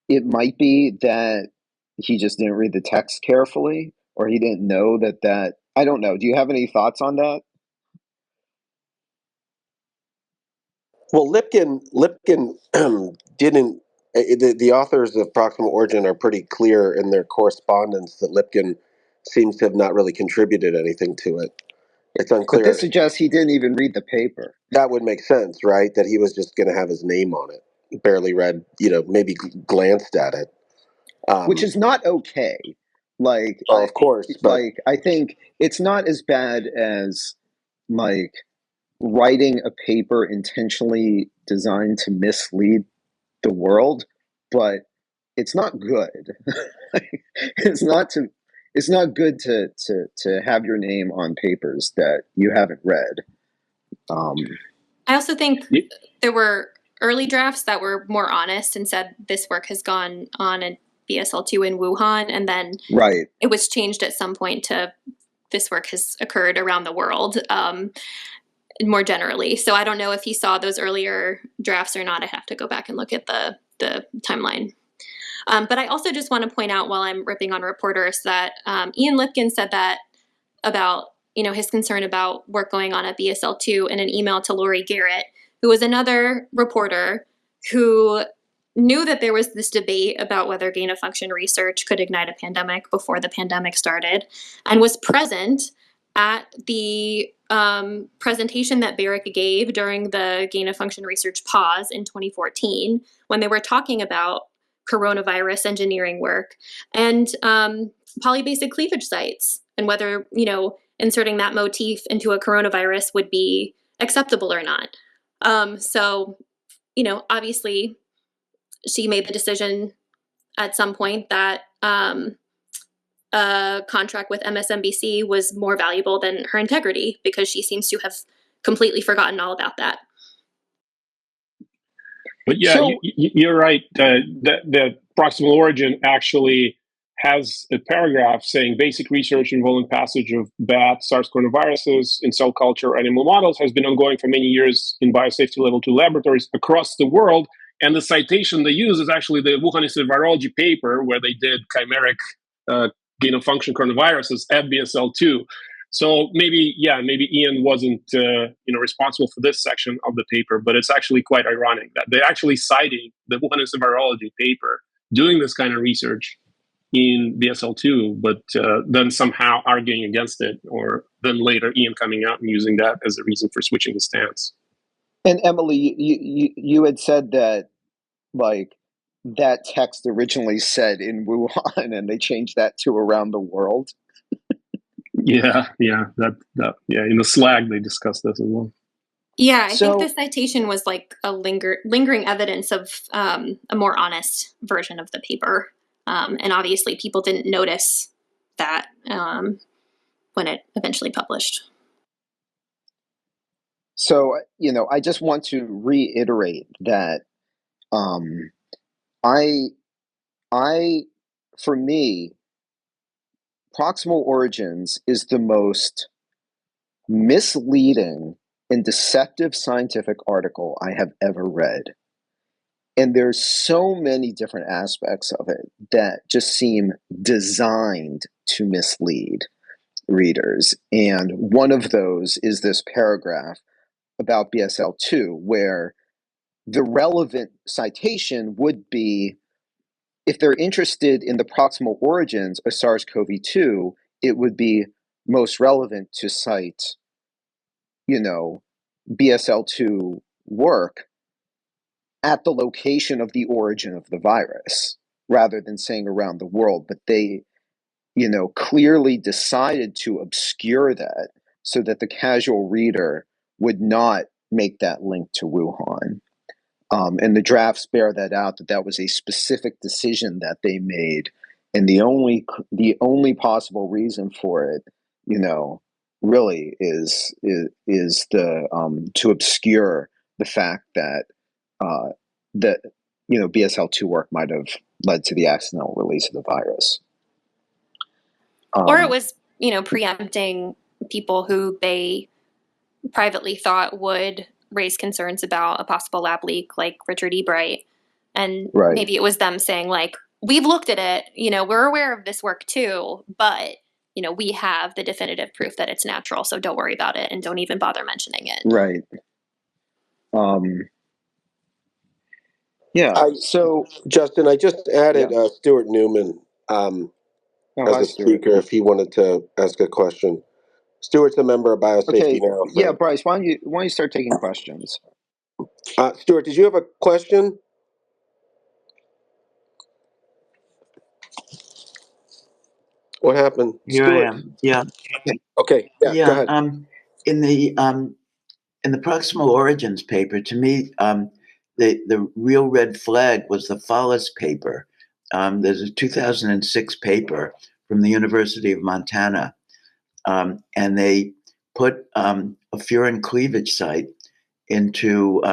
It might be that he just didn't read the text carefully, or he didn't know that I don't know. Do you have any thoughts on that? Well, Lipkin didn't. The authors of Proximal Origin are pretty clear in their correspondence that Lipkin seems to have not really contributed anything to it. It's unclear. But this suggests he didn't even read the paper. That would make sense, right? That he was just going to have his name on it. Barely read, maybe glanced at it. Which is not okay. Of course. But I think it's not as bad as, writing a paper intentionally designed to mislead the world, but it's not good. It's not good to have your name on papers that you haven't read. I also think there were early drafts that were more honest and said this work has gone on at BSL-2 in Wuhan, and then it was changed at some point to this work has occurred around the world more generally. So I don't know if he saw those earlier drafts or not. I have to go back and look at the timeline. But I also just want to point out, while I'm ripping on reporters, that Ian Lipkin said that about his concern about work going on at BSL-2 in an email to Lori Garrett, who was another reporter who knew that there was this debate about whether gain-of-function research could ignite a pandemic before the pandemic started, and was present at the presentation that Baric gave during the gain-of-function research pause in 2014, when they were talking about coronavirus engineering work and polybasic cleavage sites, and whether, inserting that motif into a coronavirus would be acceptable or not. So, obviously, she made the decision at some point that a contract with MSNBC was more valuable than her integrity, because she seems to have completely forgotten all about that. But yeah, So- you're right. The proximal origin actually has a paragraph saying basic research involving passage of bat SARS coronaviruses in cell culture animal models has been ongoing for many years in biosafety level 2 laboratories across the world. And the citation they use is actually the Wuhan Institute of Virology paper where they did chimeric gain-of-function coronaviruses at BSL-2. So maybe Ian wasn't responsible for this section of the paper, but it's actually quite ironic that they're actually citing the Wuhan Institute of Virology paper doing this kind of research in BSL-2, but then somehow arguing against it, or then later Ian coming out and using that as a reason for switching his stance. And Emily, you had said that, like, that text originally said in Wuhan, and they changed that to around the world. Yeah, in the Slag they discussed this as well. Yeah, I think the citation was like a lingering evidence of a more honest version of the paper. And obviously people didn't notice that when it eventually published. So, I just want to reiterate that for me, Proximal Origins is the most misleading and deceptive scientific article I have ever read. And there's so many different aspects of it that just seem designed to mislead readers. And one of those is this paragraph about BSL-2, where the relevant citation would be, if they're interested in the proximal origins of SARS-CoV-2, it would be most relevant to cite, BSL-2 work at the location of the origin of the virus, rather than saying around the world. But they, clearly decided to obscure that so that the casual reader would not make that link to Wuhan. And the drafts bear that out, that was a specific decision that they made. And the only possible reason for it, really is the to obscure the fact that BSL-2 work might have led to the accidental release of the virus. Or it was, preempting people who they privately thought would raise concerns about a possible lab leak, like Richard E. Bright. And maybe it was them saying, like, we've looked at it, we're aware of this work too, but, we have the definitive proof that it's natural, so don't worry about it and don't even bother mentioning it. Right. So, Justin, I just added Stuart Newman as a speaker if he wanted to ask a question. Stuart's a member of Biosafety now. So. Yeah, Bryce, why don't you start taking questions? Stuart, did you have a question? What happened? Here Stuart? I am. Yeah. Okay. Yeah. Go ahead. In the proximal origins paper, to me, the real red flag was the Follis paper. There's a 2006 paper from the University of Montana, and they put a furin cleavage site into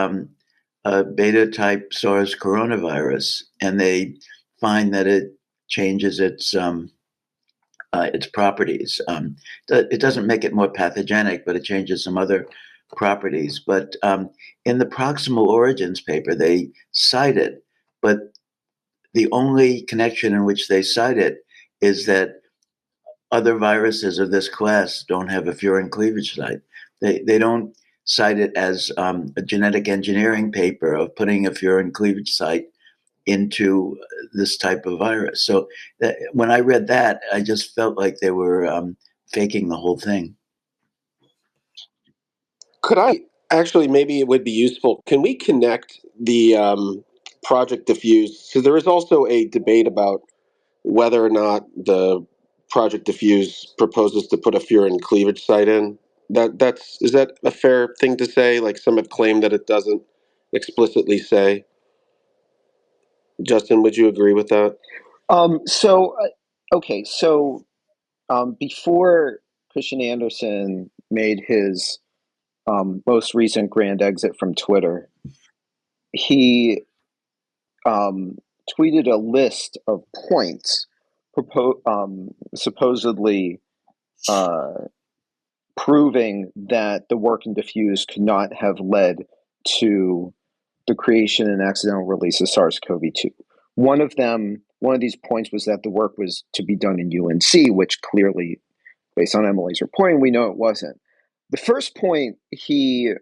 a beta-type SARS coronavirus, and they find that it changes its properties. It doesn't make it more pathogenic, but it changes some other properties. But in the proximal origins paper, they cite it, but the only connection in which they cite it is that other viruses of this class don't have a furin cleavage site. They don't cite it as a genetic engineering paper of putting a furin cleavage site into this type of virus. So when I read that, I just felt like they were faking the whole thing. Could I actually, maybe it would be useful, can we connect the Project DEFUSE? So there is also a debate about whether or not the Project DEFUSE proposes to put a furin cleavage site in. Is that a fair thing to say? Like, some have claimed that it doesn't explicitly say. Justin, would you agree with that? Before Christian Andersen made his most recent grand exit from Twitter, he tweeted a list of points supposedly proving that the work in DEFUSE could not have led to the creation and accidental release of SARS-CoV-2. One of these points was that the work was to be done in UNC, which clearly, based on Emily's reporting, we know it wasn't. The first point he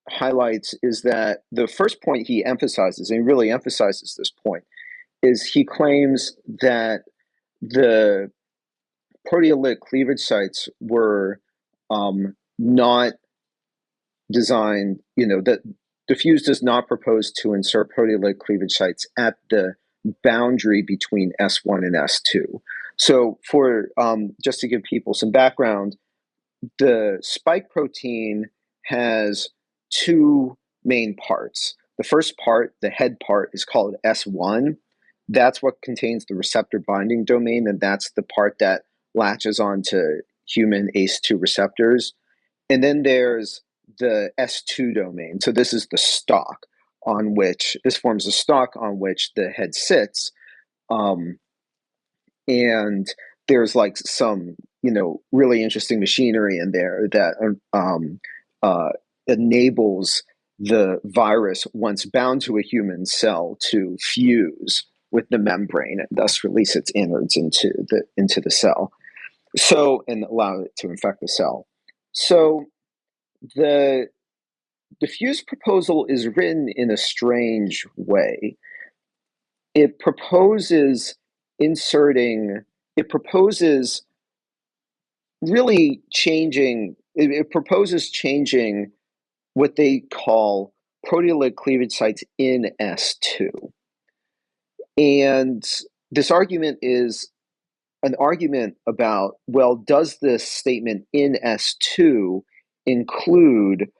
highlights is that the first point he emphasizes, and he really emphasizes this point, is he claims that the proteolytic cleavage sites were not designed, that DEFUSE does not propose to insert proteolytic cleavage sites at the boundary between S1 and S2. So for just to give people some background, the spike protein has two main parts. The first part, the head part, is called S1. That's what contains the receptor binding domain, and that's the part that latches onto human ACE2 receptors. And then there's the S2 domain. So this is the stalk this forms a stalk on which the head sits. And there's like some, really interesting machinery in there that enables the virus, once bound to a human cell, to fuse with the membrane and thus release its innards into the cell. So, and allow it to infect the cell. So the DEFUSE proposal is written in a strange way. It proposes really changing, it proposes changing what they call proteolytic cleavage sites in S2. And this argument is an argument about, well, does this statement in S2 include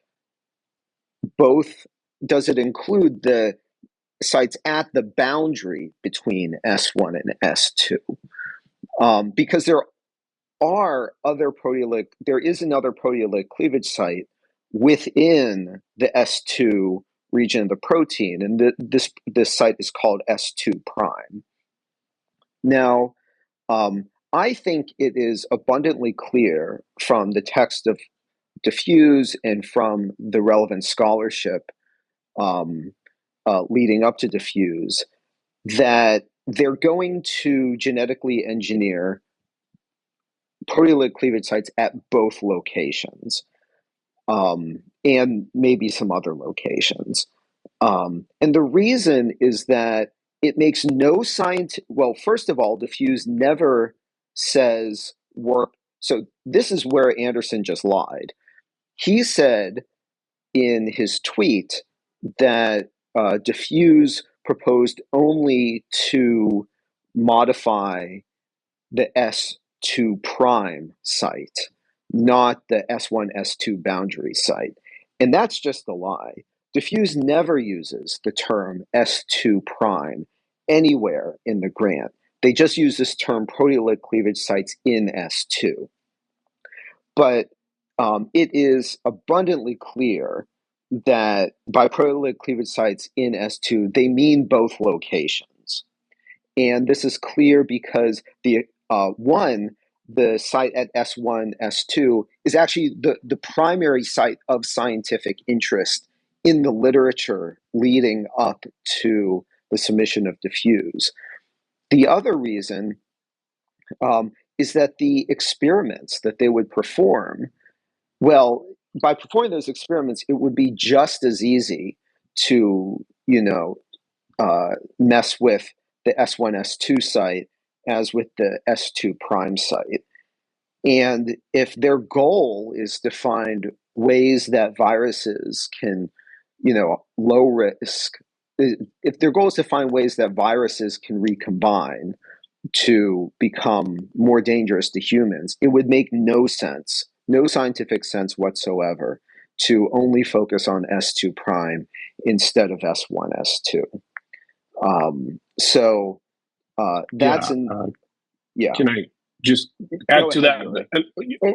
does it include the sites at the boundary between S1 and S2? Because there is another proteolytic cleavage site within the S2 region of the protein, and this site is called S2 prime. Now, I think it is abundantly clear from the text of DEFUSE and from the relevant scholarship leading up to DEFUSE that they're going to genetically engineer proteolytic cleavage sites at both locations, and maybe some other locations. And the reason is that it makes no well, first of all, DEFUSE never says work. So this is where Andersen just lied. He said in his tweet that DEFUSE proposed only to modify the S2 prime site, not the S1, S2 boundary site. And that's just a lie. DEFUSE never uses the term S2 prime anywhere in the grant. They just use this term proteolytic cleavage sites in S2. But it is abundantly clear that by proteolytic cleavage sites in S2, they mean both locations. And this is clear because the site at S1, S2 is actually the primary site of scientific interest in the literature leading up to the submission of DEFUSE. The other reason is that the experiments that they would perform, well, by performing those experiments, it would be just as easy to, mess with the S1, S2 site as with the S2 prime site. And if their goal is to find ways that viruses can, low risk, if their goal is to find ways that viruses can recombine to become more dangerous to humans, it would make no sense, no scientific sense whatsoever, to only focus on S2 prime instead of S1, S2. That's Can I just add to that?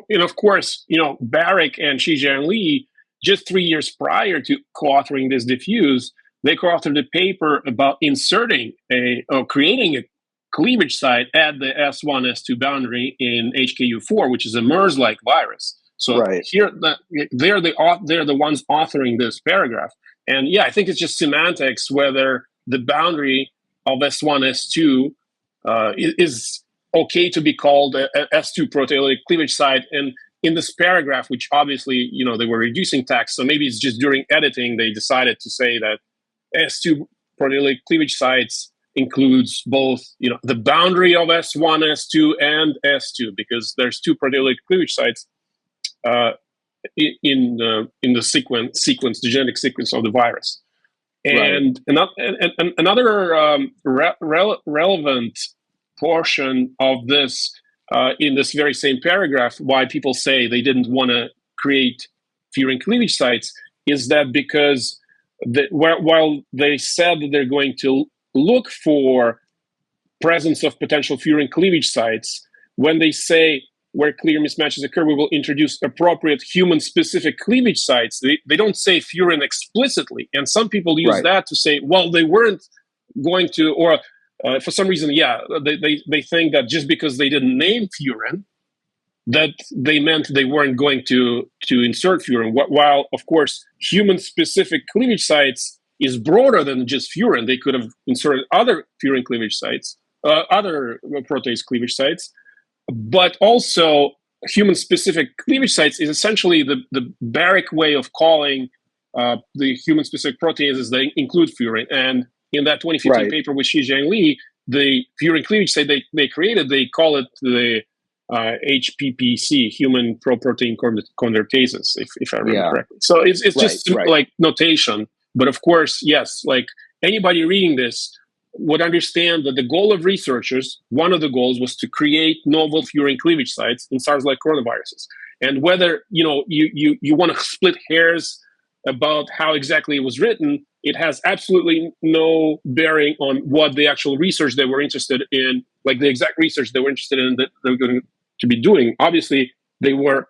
And of course, Baric and Shi Zhengli, just 3 years prior to co-authoring this diffuse, they co-authored a paper about inserting creating a cleavage site at the S1, S2 boundary in HKU4, which is a MERS-like virus. So here, they're the ones authoring this paragraph. And yeah, I think it's just semantics whether the boundary of S1, S2 is okay to be called a S2 proteolytic cleavage site. And in this paragraph, which obviously, they were reducing text, so maybe it's just during editing they decided to say that S2 proteolytic cleavage sites includes both, the boundary of S1, S2, and S2, because there's two proteolytic cleavage sites in the sequence, the genetic sequence of the virus. And another relevant portion of this in this very same paragraph, why people say they didn't want to create furin cleavage sites, is that because while they said that they're going to look for presence of potential furin cleavage sites, when they say where clear mismatches occur, we will introduce appropriate human-specific cleavage sites, they don't say furin explicitly. And some people use that to say, well, they weren't going to, or for some reason, they think that just because they didn't name furin, that they meant they weren't going to insert furin. While, of course, human-specific cleavage sites is broader than just furin. They could have inserted other furin cleavage sites, other protease cleavage sites, but also human-specific cleavage sites is essentially the Baric way of calling the human-specific proteases that include furin. And in that 2015 paper with Shi Zhengli, the furin cleavage site they created, they call it the HPPC, human protein convertases, if I remember correctly. So it's just like notation. But of course, yes, like anybody reading this would understand that the goal of researchers, one of the goals was to create novel furin cleavage sites in SARS-like coronaviruses. And whether you want to split hairs about how exactly it was written, it has absolutely no bearing on what the actual research they were interested in, like the exact research they were interested in that they were going to be doing. Obviously, they were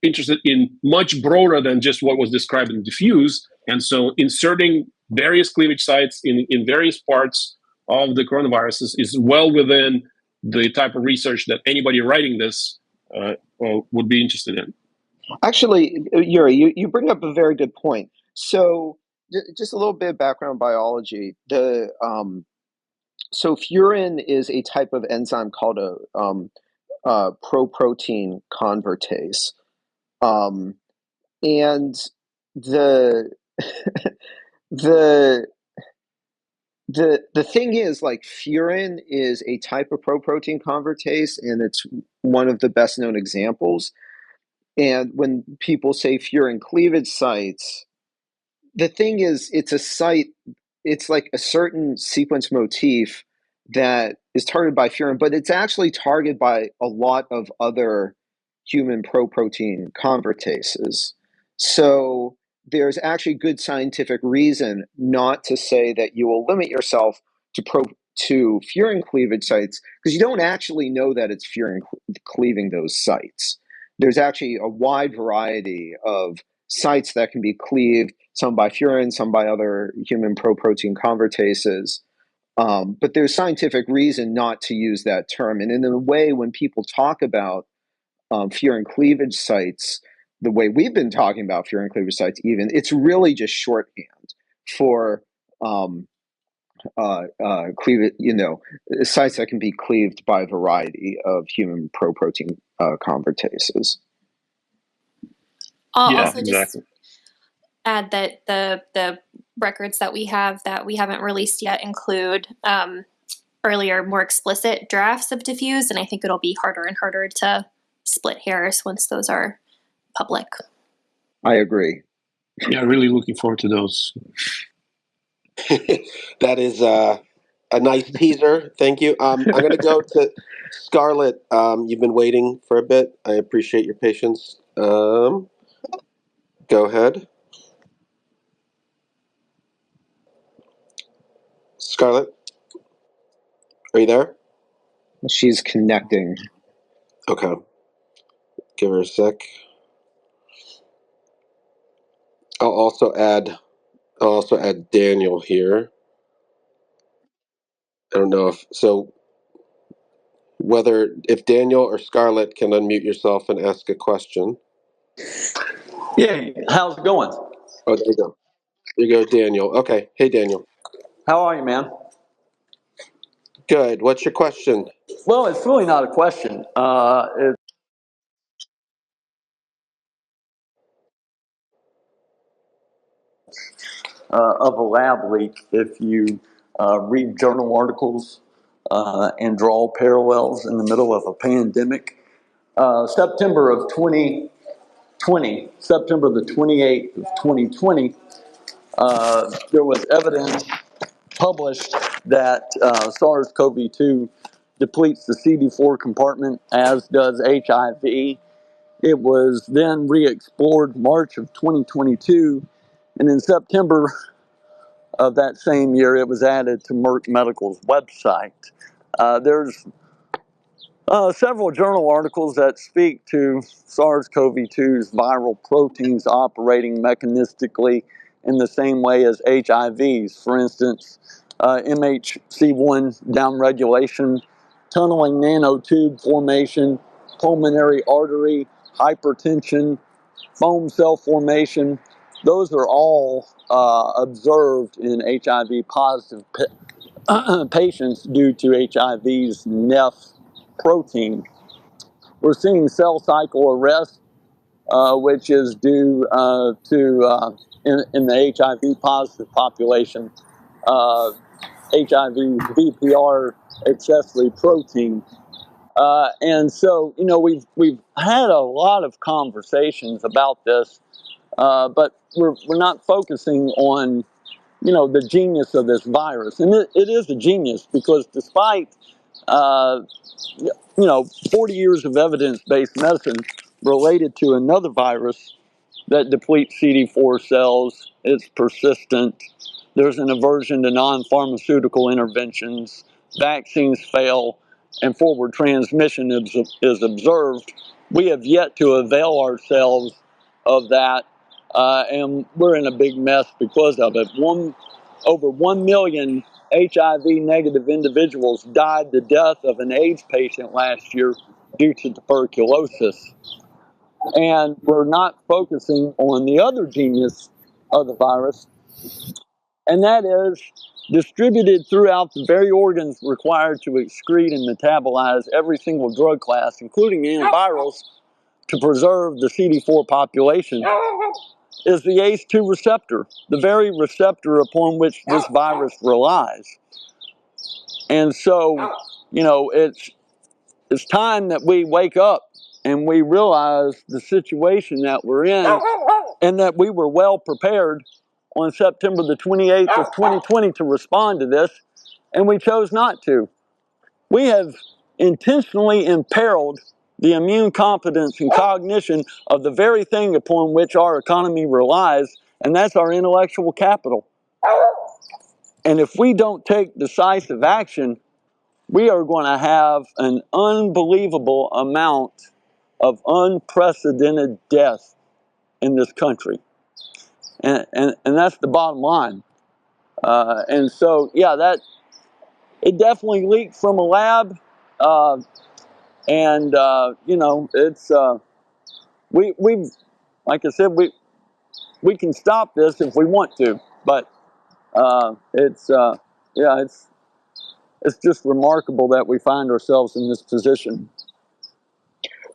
interested in much broader than just what was described in diffuse. And so inserting various cleavage sites in various parts of the coronaviruses is well within the type of research that anybody writing this would be interested in. Actually, Yuri, you bring up a very good point. So just a little bit of background biology. So furin is a type of enzyme called a proprotein convertase. And the thing is, like, furin is a type of proprotein convertase, and it's one of the best known examples. And when people say furin cleavage sites, the thing is, it's a site, it's like a certain sequence motif that is targeted by furin, but it's actually targeted by a lot of other human proprotein convertases. So there's actually good scientific reason not to say that you will limit yourself to furin cleavage sites, because you don't actually know that it's furin cleaving those sites. There's actually a wide variety of sites that can be cleaved, some by furin, some by other human proprotein convertases. But there's scientific reason not to use that term. And in a way, when people talk about furin cleavage sites, the way we've been talking about furin cleavage sites, even, it's really just shorthand for cleavage, sites that can be cleaved by a variety of human proprotein convertases. Also, exactly. add that the records that we haven't released yet include earlier, more explicit drafts of DEFUSE, and I think it'll be harder and harder to split hairs once those are public. I agree. Yeah, really looking forward to those. That is a nice teaser. Thank you. I'm going to go to Scarlett. You've been waiting for a bit. I appreciate your patience. Go ahead. Scarlett, are you there? She's connecting. Okay. Give her a sec. I'll also add Daniel here. I don't know if Daniel or Scarlett can unmute yourself and ask a question. Yeah, how's it going? Oh, there you go. There you go, Daniel. Okay. Hey, Daniel. How are you, man? Good. What's your question? Well, it's really not a question. It's of a lab leak. If you read journal articles and draw parallels in the middle of a pandemic, September of 2020, September the 28th of 2020, there was evidence published that SARS-CoV-2 depletes the CD4 compartment, as does HIV. It was then re-explored March of 2022, and in September of that same year, it was added to Merck Medical's website. There's several journal articles that speak to SARS-CoV-2's viral proteins operating mechanistically in the same way as HIVs. For instance, MHC1 downregulation, tunneling nanotube formation, pulmonary artery, hypertension, foam cell formation. Those are all observed in HIV positive patients due to HIV's NEF protein. We're seeing cell cycle arrest, which is due to, in the HIV positive population, HIV VPR accessory protein. And so, we've had a lot of conversations about this, but we're not focusing on the genius of this virus. And it is a genius because despite 40 years of evidence-based medicine related to another virus that depletes CD4 cells, it's persistent. There's an aversion to non-pharmaceutical interventions. Vaccines fail, and forward transmission is observed. We have yet to avail ourselves of that, and we're in a big mess because of it. Over 1 million HIV-negative individuals died the death of an AIDS patient last year due to tuberculosis. And we're not focusing on the other genius of the virus, and that is distributed throughout the very organs required to excrete and metabolize every single drug class, including antivirals, to preserve the CD4 population, is the ACE2 receptor, the very receptor upon which this virus relies. And so, it's time that we wake up and we realize the situation that we're in, and that we were well prepared on September the 28th of 2020 to respond to this, and we chose not to. We have intentionally imperiled the immune competence and cognition of the very thing upon which our economy relies, and that's our intellectual capital. And if we don't take decisive action, we are going to have an unbelievable amount of unprecedented death in this country. And that's the bottom line. And so, it definitely leaked from a lab. It's, we've, like I said, we can stop this if we want to, but it's just remarkable that we find ourselves in this position.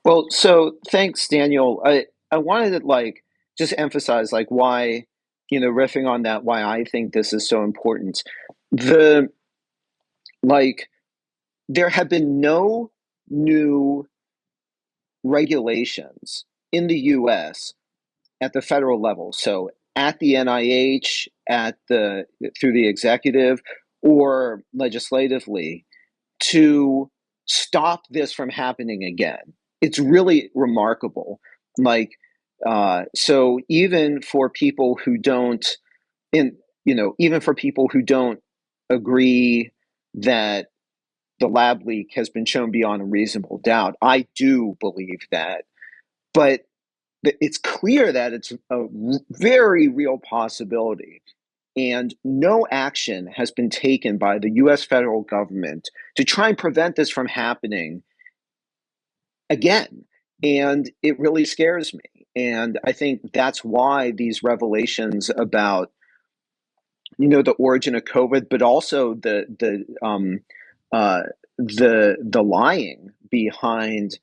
Well, so thanks, Daniel. I wanted to just emphasize why riffing on that, why I think this is so important. There have been no new regulations in the U.S. at the federal level, so at the NIH, through the executive, or legislatively, to stop this from happening again. It's really remarkable. So even for people who don't, even for people who don't agree that the lab leak has been shown beyond a reasonable doubt, I do believe that. But it's clear that it's a very real possibility. And no action has been taken by the US federal government to try and prevent this from happening again. And it really scares me. And I think that's why these revelations about, the origin of COVID, but also the lying behind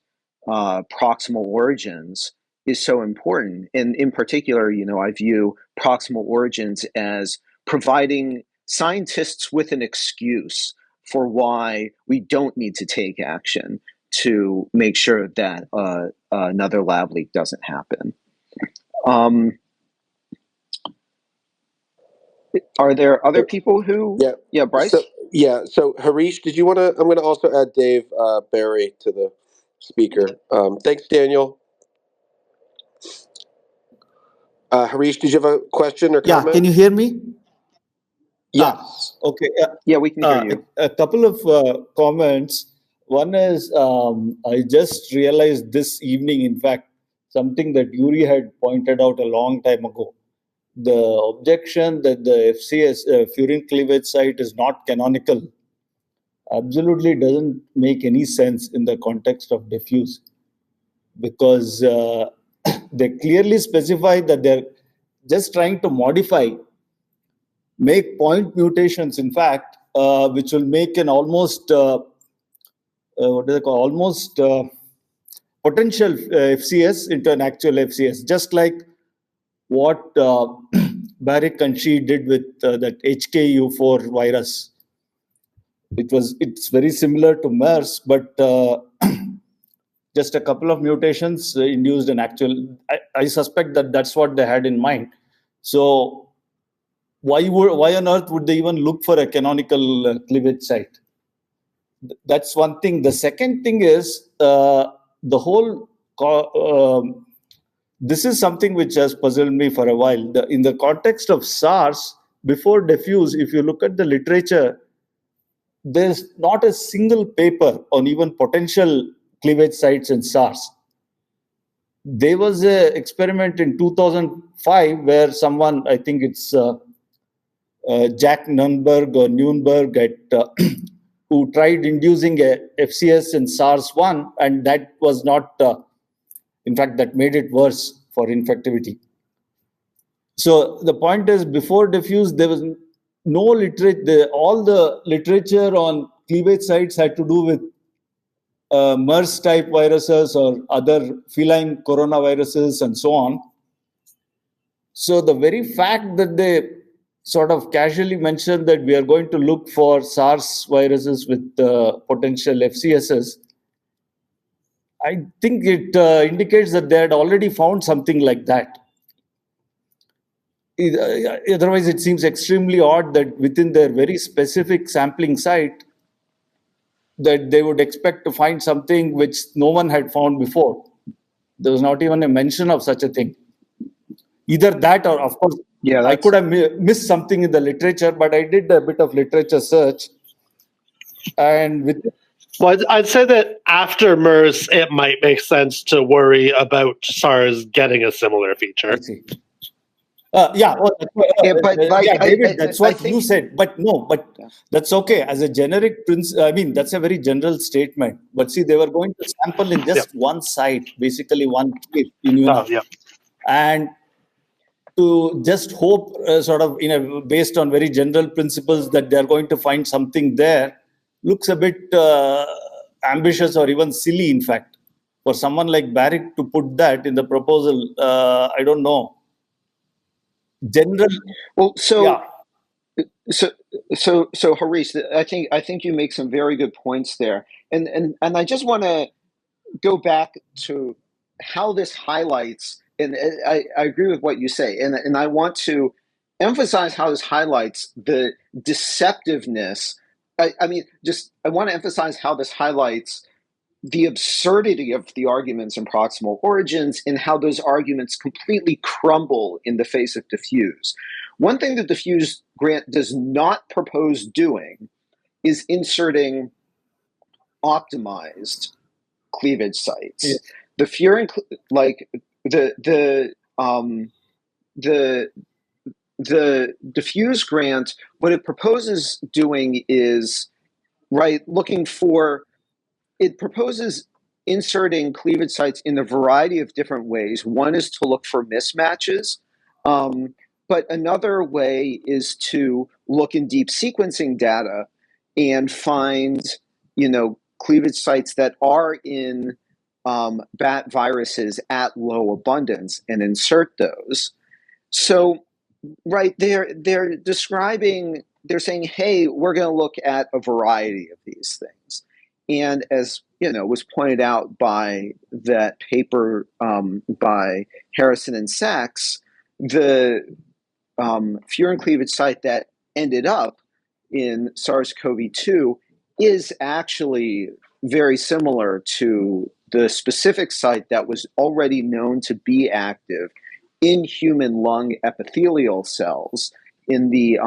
proximal origins is so important. And in particular, I view proximal origins as providing scientists with an excuse for why we don't need to take action to make sure that another lab leak doesn't happen. Are there other people who? Yeah, Bryce? So Harish, did you want to? I'm going to also add Dave Barry to the speaker. Thanks, Daniel. Harish, did you have a question or comment? Yeah, can you hear me? Yes. Okay. Yeah, we can hear you. A couple of comments. One is I just realized this evening, in fact, something that Yuri had pointed out a long time ago. The objection that the FCS, furin cleavage site, is not canonical absolutely doesn't make any sense in the context of diffuse, because they clearly specify that they're just trying to make point mutations, in fact, which will make an almost, potential FCS into an actual FCS, just like what Baric and Shi did with that HKU4 virus. It's very similar to MERS, but just a couple of mutations induced an actual. I suspect that that's what they had in mind. So why on earth would they even look for a canonical cleavage site? That's one thing. The second thing is the whole. This is something which has puzzled me for a while. In the context of SARS, before diffuse, if you look at the literature, there's not a single paper on even potential cleavage sites in SARS. There was an experiment in 2005 where someone, I think it's Jack Nunberg, who tried inducing a FCS in SARS-1, and that was not, in fact, that made it worse for infectivity. So the point is, before diffuse, there was no literature. All the literature on cleavage sites had to do with MERS type viruses or other feline coronaviruses and so on. So the very fact that they sort of casually mentioned that we are going to look for SARS viruses with potential FCSs, I think it indicates that they had already found something like that. Otherwise, it seems extremely odd that within their very specific sampling site, that they would expect to find something which no one had found before. There was not even a mention of such a thing. Either that or, of course, I could have missed something in the literature, but I did a bit of literature search. And well, I'd say that after MERS, it might make sense to worry about SARS getting a similar feature. I see. David, that's what you said. But no, that's okay. As a generic principle, I mean, that's a very general statement. But see, they were going to sample in just one site, basically one cave in Yuri. And to just hope, based on very general principles, that they're going to find something there, looks a bit ambitious or even silly, in fact. For someone like Baric to put that in the proposal, I don't know. general. Well, so Yeah. so Harish, I think you make some very good points there, and I just want to go back to how this highlights, and I agree with what you say, and I want to emphasize how this highlights the deceptiveness. I want to emphasize how this highlights the absurdity of the arguments in proximal origins and how those arguments completely crumble in the face of diffuse. One thing that diffuse grant does not propose doing is inserting optimized cleavage sites. Yes. The furin, like the diffuse grant, what it proposes doing is it proposes inserting cleavage sites in a variety of different ways. One is to look for mismatches, but another way is to look in deep sequencing data and find, cleavage sites that are in bat viruses at low abundance and insert those. So, they're describing, they're saying, hey, we're going to look at a variety of these things. And as was pointed out by that paper by Harrison and Sachs, the furin cleavage site that ended up in SARS-CoV-2 is actually very similar to the specific site that was already known to be active in human lung epithelial cells in the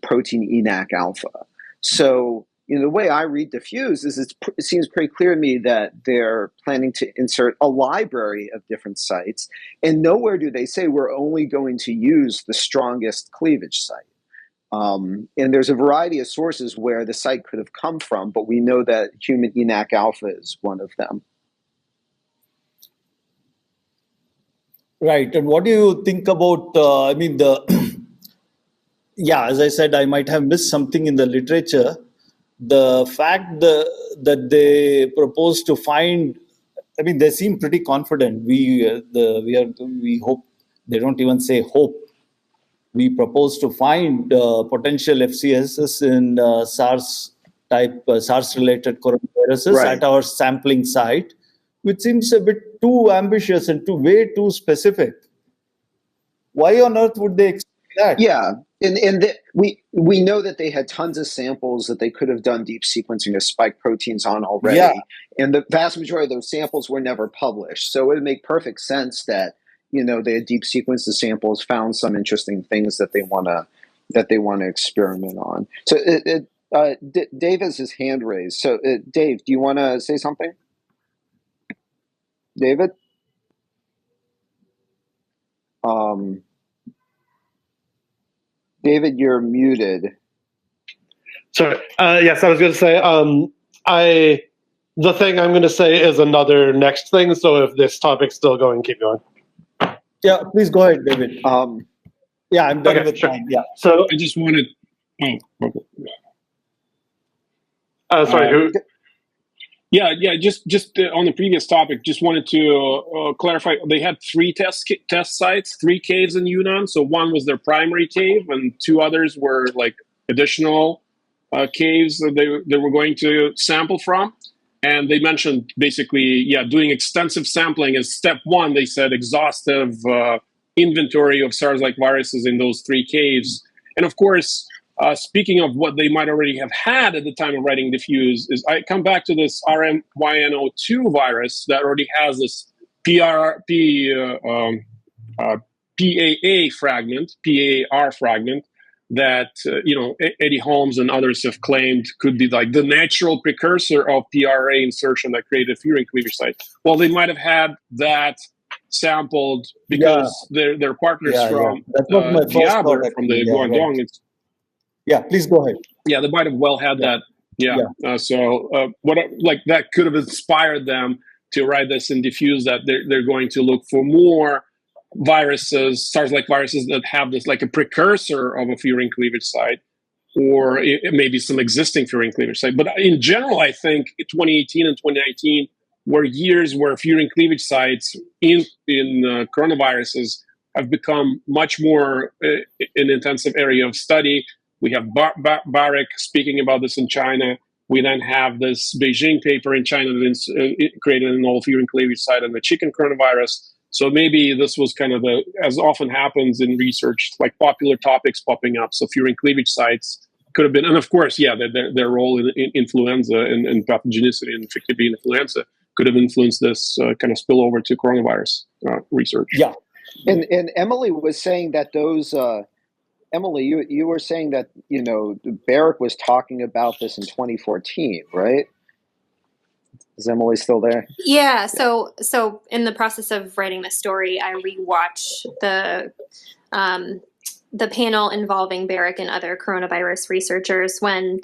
protein ENaC alpha. So, the way I read diffuse is it seems pretty clear to me that they're planning to insert a library of different sites, and nowhere do they say we're only going to use the strongest cleavage site. And there's a variety of sources where the site could have come from, but we know that human ENaC alpha is one of them. Right. And what do you think about, as I said, I might have missed something in the literature. The fact that they propose to find, they seem pretty confident. We hope, they don't even say hope. We propose to find potential FCSs in SARS-related coronaviruses at our sampling site, which seems a bit too ambitious and way too specific. Why on earth would they expect that? Yeah, and we know that they had tons of samples that they could have done deep sequencing of spike proteins on already, and the vast majority of those samples were never published. So it would make perfect sense that they had deep sequenced the samples, found some interesting things that they want to experiment on. So Dave has his hand raised. So Dave, do you want to say something? David? David, you're muted. Sorry. Yes, I was going to say, the thing I'm going to say is another next thing. So if this topic's still going, keep going. Yeah, please go ahead, David. I'm done with sure. time. Yeah. So I just wanted. Sorry. Who? Just on the previous topic, just wanted to clarify. They had 3 test sites, 3 caves in Yunnan. So one was their primary cave, and 2 others were like additional caves that they were going to sample from. And they mentioned basically, doing extensive sampling is step 1. They said exhaustive inventory of SARS-like viruses in those 3 caves. And of course, speaking of what they might already have had at the time of writing diffuse, is I come back to this RMYNO2 virus that already has this PAR fragment that Eddie Holmes and others have claimed could be like the natural precursor of PRA insertion that created furin cleavage site. Well, they might have had that sampled because their partners from Diablo, from the Guangdong. Right. Yeah, please go ahead. Yeah, they might have well had that. That could have inspired them to write this in diffuse, that they're going to look for more viruses, SARS-like viruses that have this like a precursor of a furin cleavage site, or it may be some existing furin cleavage site. But in general, I think 2018 and 2019 were years where furin cleavage sites in coronaviruses have become much more an intensive area of study. We have Baric speaking about this in China. We then have this Beijing paper in China that created an novel furin cleavage site on the chicken coronavirus. So maybe this was kind of as often happens in research, like popular topics popping up. So furin cleavage sites could have been, and of course, yeah, their role in influenza and pathogenicity and infectivity in influenza could have influenced this kind of spillover to coronavirus research. Yeah. And Emily was saying that those, Emily, you were saying that, Baric was talking about this in 2014, right? Is Emily still there? Yeah. So in the process of writing this story, I rewatched the panel involving Baric and other coronavirus researchers when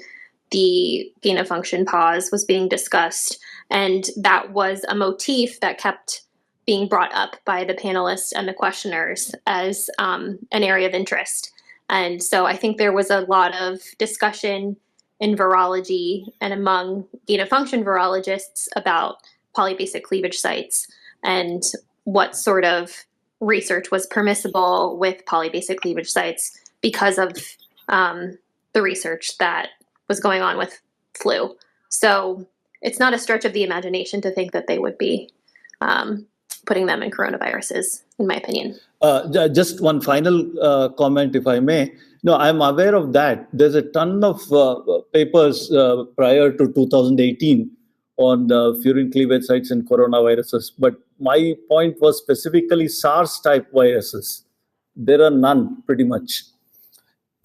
the gain of function pause was being discussed. And that was a motif that kept being brought up by the panelists and the questioners as an area of interest. And so I think there was a lot of discussion in virology and among gain of function virologists about polybasic cleavage sites and what sort of research was permissible with polybasic cleavage sites because of the research that was going on with flu. So it's not a stretch of the imagination to think that they would be putting them in coronaviruses, in my opinion. Just one final comment, if I may. No, I'm aware of that. There's a ton of papers prior to 2018 on furin cleavage sites and coronaviruses. But my point was specifically SARS-type viruses. There are none, pretty much.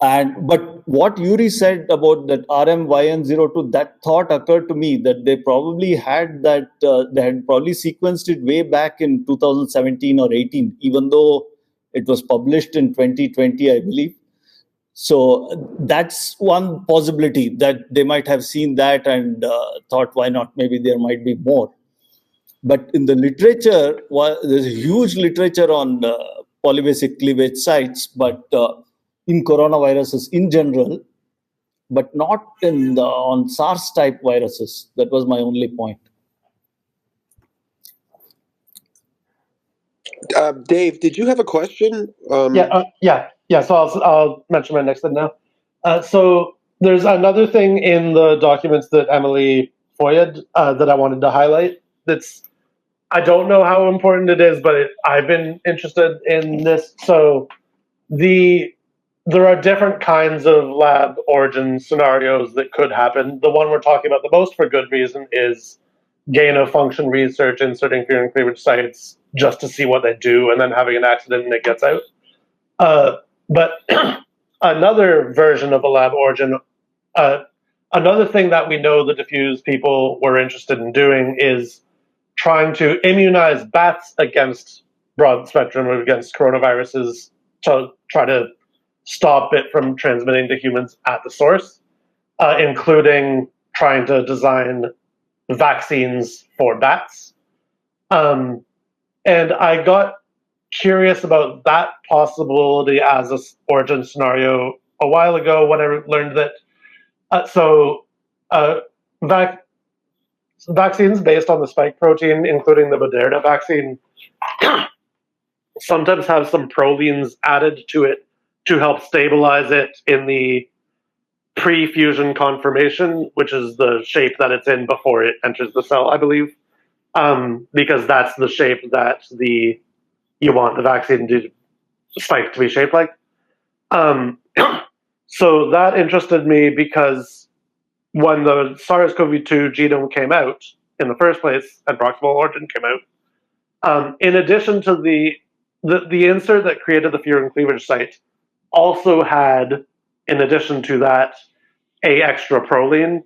But what Yuri said about that RMYN02, that thought occurred to me that they probably had that, they had probably sequenced it way back in 2017 or 18, even though it was published in 2020, I believe. So that's one possibility, that they might have seen that and thought, why not? Maybe there might be more. But in the literature, there's a huge literature on polybasic cleavage sites, but in coronaviruses in general, but not on SARS-type viruses. That was my only point. Dave, did you have a question? Yeah. So I'll mention my next one now. So there's another thing in the documents that Emily FOIA'd that I wanted to highlight. I don't know how important it is, but I've been interested in this. So there are different kinds of lab origin scenarios that could happen. The one we're talking about the most for good reason is gain of function research, inserting furin cleavage sites just to see what they do, and then having an accident and it gets out. But another version of a lab origin, another thing that we know the DEFUSE people were interested in doing is trying to immunize bats against broad spectrum or against coronaviruses to try to stop it from transmitting to humans at the source, including trying to design vaccines for bats. And I got curious about that possibility as an origin scenario a while ago when I learned that vaccines based on the spike protein, including the Moderna vaccine, sometimes have some prolines added to it to help stabilize it in the pre-fusion conformation, which is the shape that it's in before it enters the cell, I believe, because that's the shape that you want the vaccine to spike to be shaped like. So that interested me because when the SARS-CoV-2 genome came out in the first place and proximal origin came out, in addition to the insert that created the furin cleavage site also had, in addition to that, a extra proline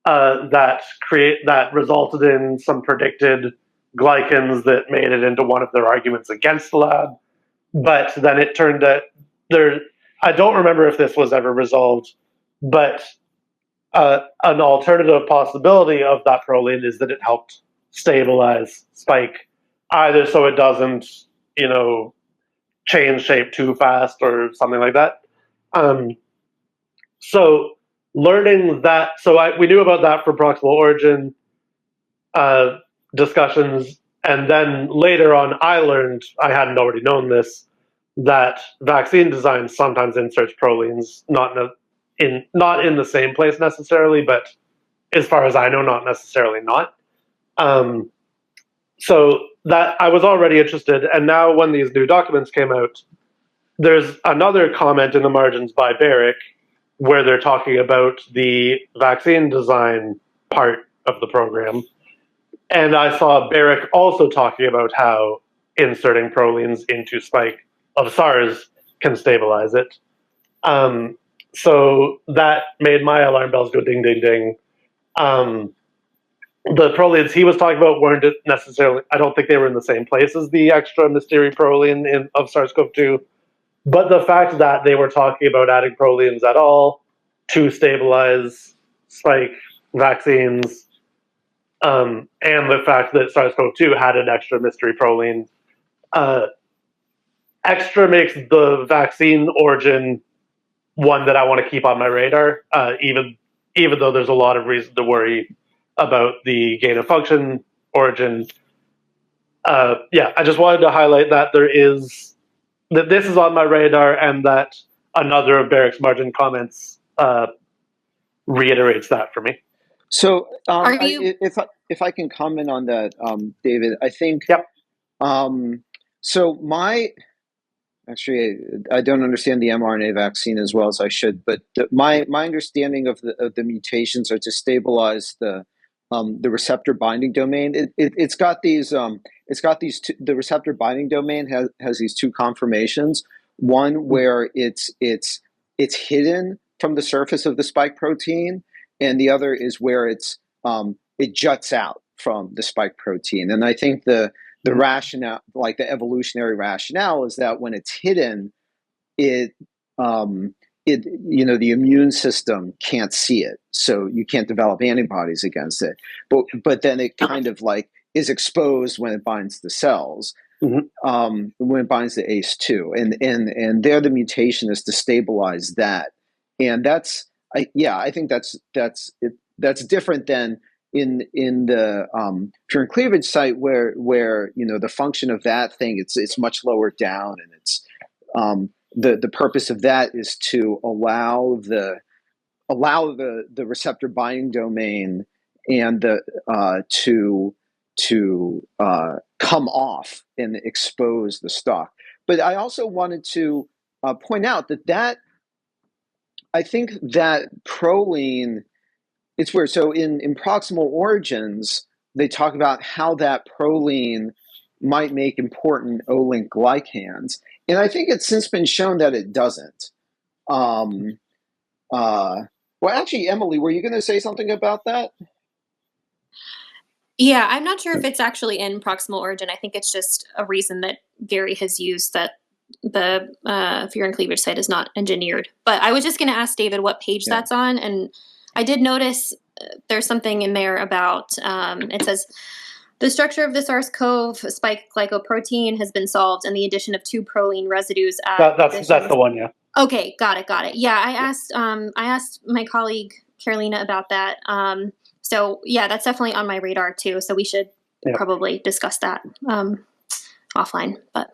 that resulted in some predicted glycans that made it into one of their arguments against the lab. But then it turned out I don't remember if this was ever resolved, but an alternative possibility of that proline is that it helped stabilize spike, either so it doesn't, change shape too fast or something like that. So learning that, we knew about that for proximal origin discussions, and then later on I learned, I hadn't already known this, that vaccine design sometimes inserts prolines, not in the same place necessarily, but as far as I know, not necessarily not. So that I was already interested, and now when these new documents came out, there's another comment in the margins by Baric where they're talking about the vaccine design part of the program. And I saw Baric also talking about how inserting prolines into spike of SARS can stabilize it. So that made my alarm bells go ding, ding, ding. The prolines he was talking about weren't necessarily, I don't think they were in the same place as the extra mystery proline of SARS-CoV-2. But the fact that they were talking about adding prolines at all to stabilize spike vaccines, and the fact that SARS-CoV-2 had an extra mystery proline, extra makes the vaccine origin one that I want to keep on my radar, even though there's a lot of reason to worry about the gain of function origin. Yeah, I just wanted to highlight that that this is on my radar, and that another of Baric's margin comments reiterates that for me. So, Are you? if I can comment on that, David, I think. Yep. So actually, I don't understand the mRNA vaccine as well as I should, but my understanding of the mutations are to stabilize the receptor binding domain. It's got these the receptor binding domain has these two conformations. One where it's hidden from the surface of the spike protein, and the other is where it juts out from the spike protein. And I think the rationale, like the evolutionary rationale, is that when it's hidden, the immune system can't see it, so you can't develop antibodies against it. But then it kind of like is exposed when it binds the cells, when it binds the ACE2, and there the mutation is to stabilize that, and I think that's different than in the pure cleavage site where the function of that thing it's much lower down, and it's the purpose of that is to allow the receptor binding domain and to come off and expose the stalk. But I also wanted to point out that I think that proline, it's weird. So in proximal origins, they talk about how that proline might make important O-link glycans. And I think it's since been shown that it doesn't. Well, actually, Emily, were you going to say something about that? Yeah, I'm not sure if it's actually in proximal origin. I think it's just a reason that Gary has used that the furin cleavage site is not engineered. But I was just going to ask David what page that's on, and I did notice there's something in there about, it says, the structure of the SARS-CoV spike glycoprotein has been solved, and the addition of 2 proline residues. That's the one, yeah. Okay, got it. Yeah, I asked my colleague Carolina about that. So yeah, that's definitely on my radar too. So we should probably discuss that offline. But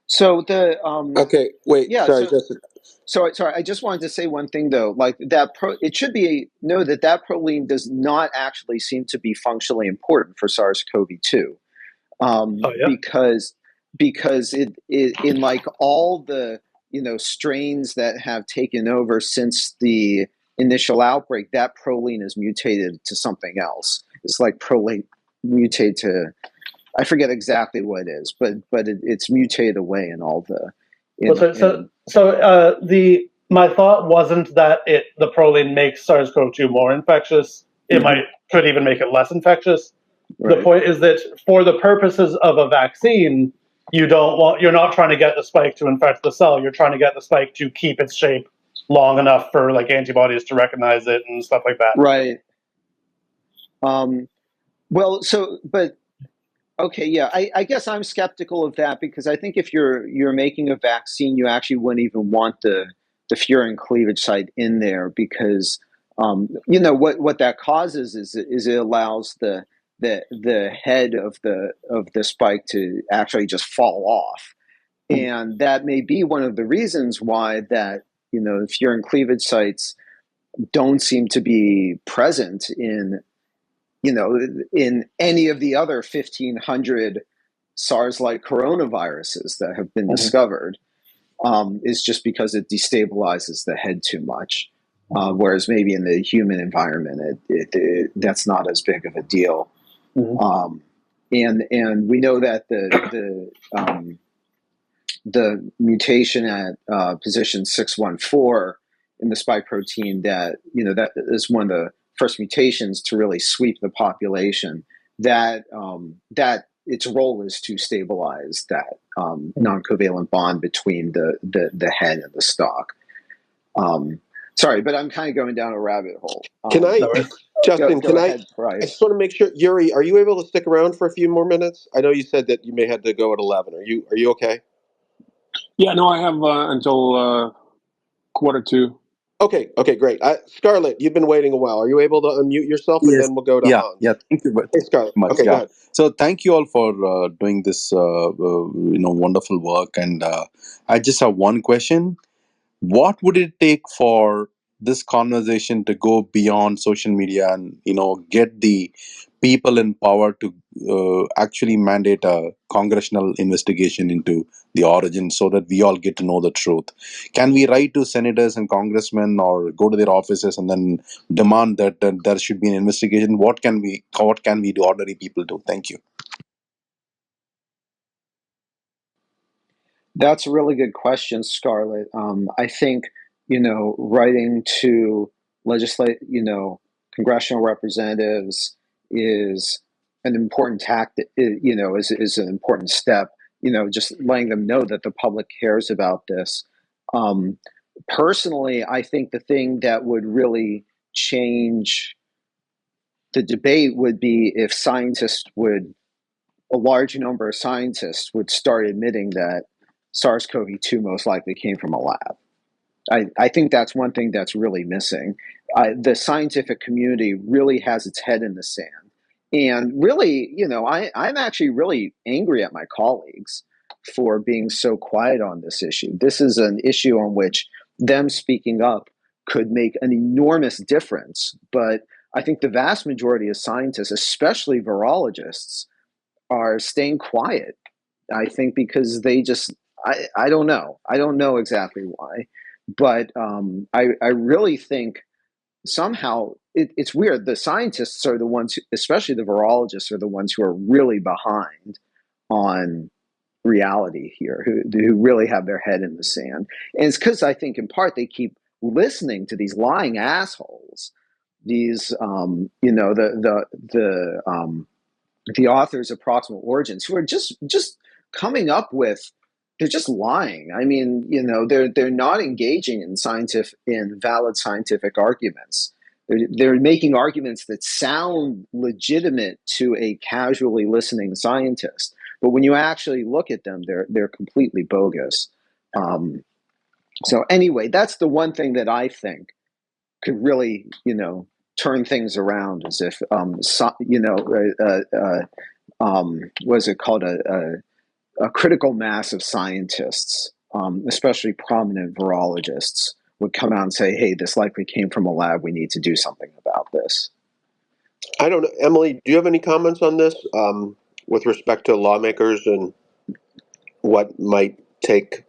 so the okay, wait, sorry, sorry, I just wanted to say one thing though, like that it should be noted that proline does not actually seem to be functionally important for SARS-CoV-2, because it in like all the strains that have taken over since the initial outbreak, that proline is mutated to something else. It's like proline mutated to, I forget exactly what it is, but it's mutated away in all the. My thought wasn't that the proline makes SARS-CoV-2 more infectious. It could even make it less infectious. Right. The point is that for the purposes of a vaccine, you're not trying to get the spike to infect the cell. You're trying to get the spike to keep its shape long enough for like antibodies to recognize it and stuff like that. Right. Well, but okay, yeah. I guess I'm skeptical of that, because I think if you're making a vaccine, you actually wouldn't even want the furin cleavage site in there, because what that causes is it allows the head of the spike to actually just fall off, And that may be one of the reasons why that, if furin cleavage sites don't seem to be present in any of the other 1,500 SARS-like coronaviruses that have been discovered, is just because it destabilizes the head too much. Whereas maybe in the human environment, that's not as big of a deal. And we know that the mutation at position 614 in the spike protein, that is one of the first mutations to really sweep the population, that its role is to stabilize that non-covalent bond between the head and the stalk. Sorry, but I'm kind of going down a rabbit hole. Justin, go ahead, Bryce. I just want to make sure, Yuri, are you able to stick around for a few more minutes? I know you said that you may have to go at 11. Are you okay? Yeah, no, I have until 1:45. Okay, great. Scarlett, you've been waiting a while. Are you able to unmute yourself, and then we'll go to Hans? Yeah. Thank you very Hey, Scarlett. much. Okay, go ahead. So thank you all for doing this, wonderful work. And I just have one question. What would it take for this conversation to go beyond social media and, get the people in power to actually mandate a congressional investigation into the origin so that we all get to know the truth? Can we write to senators and congressmen or go to their offices and then demand that there should be an investigation? What can we do, ordinary people do? Thank you. That's a really good question, Scarlett. I think, writing to congressional representatives is an important tactic, is an important step, just letting them know that the public cares about this. Personally, I think the thing that would really change the debate would be if a large number of scientists would start admitting that SARS-CoV-2 most likely came from a lab. I think that's one thing that's really missing. The scientific community really has its head in the sand. And really, I'm actually really angry at my colleagues for being so quiet on this issue. This is an issue on which them speaking up could make an enormous difference. But I think the vast majority of scientists, especially virologists, are staying quiet. I think because they just, I don't know. I don't know exactly why. But I really think somehow it's weird. The scientists are the ones, especially the virologists, are the ones who are really behind on reality here, who really have their head in the sand. And it's because I think in part they keep listening to these lying assholes, these, the authors of Proximal Origins, who are just coming up with, they're just lying. I mean, they're not engaging in valid scientific arguments. They're making arguments that sound legitimate to a casually listening scientist, but when you actually look at them, they're completely bogus. So anyway, that's the one thing that I think could really, turn things around, as if, what's it called, a critical mass of scientists, especially prominent virologists, would come out and say, hey, this likely came from a lab. We need to do something about this. I don't know. Emily, do you have any comments on this with respect to lawmakers and what might take?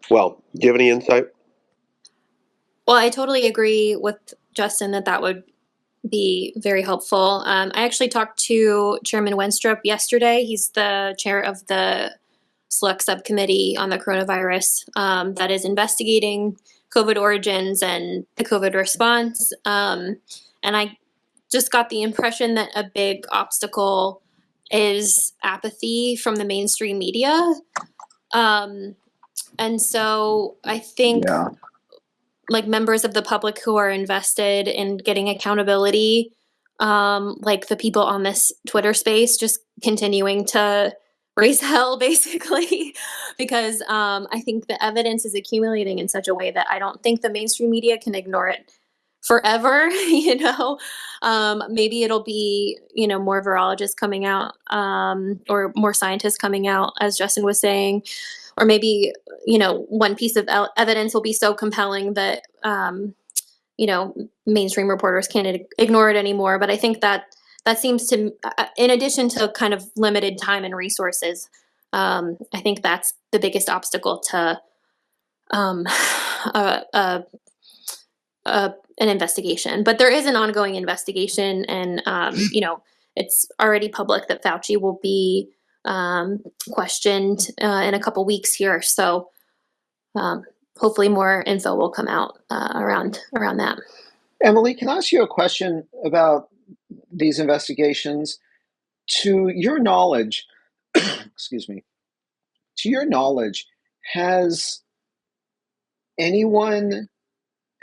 Well, do you have any insight? Well, I totally agree with Justin that would be very helpful. I actually talked to Chairman Wenstrup yesterday. He's the chair of the select subcommittee on the coronavirus that is investigating COVID origins and the COVID response. And I just got the impression that a big obstacle is apathy from the mainstream media. And so I think like members of the public who are invested in getting accountability, like the people on this Twitter space, just continuing to raise hell, basically, because I think the evidence is accumulating in such a way that I don't think the mainstream media can ignore it forever. Maybe it'll be, more virologists coming out, or more scientists coming out, as Justin was saying, or maybe, one piece of evidence will be so compelling that, mainstream reporters can't ignore it anymore. But I think that seems to, in addition to kind of limited time and resources, I think that's the biggest obstacle to an investigation. But there is an ongoing investigation, and it's already public that Fauci will be questioned in a couple weeks here. So hopefully more info will come out around that. Emily, can I ask you a question about these investigations? To your knowledge, excuse me,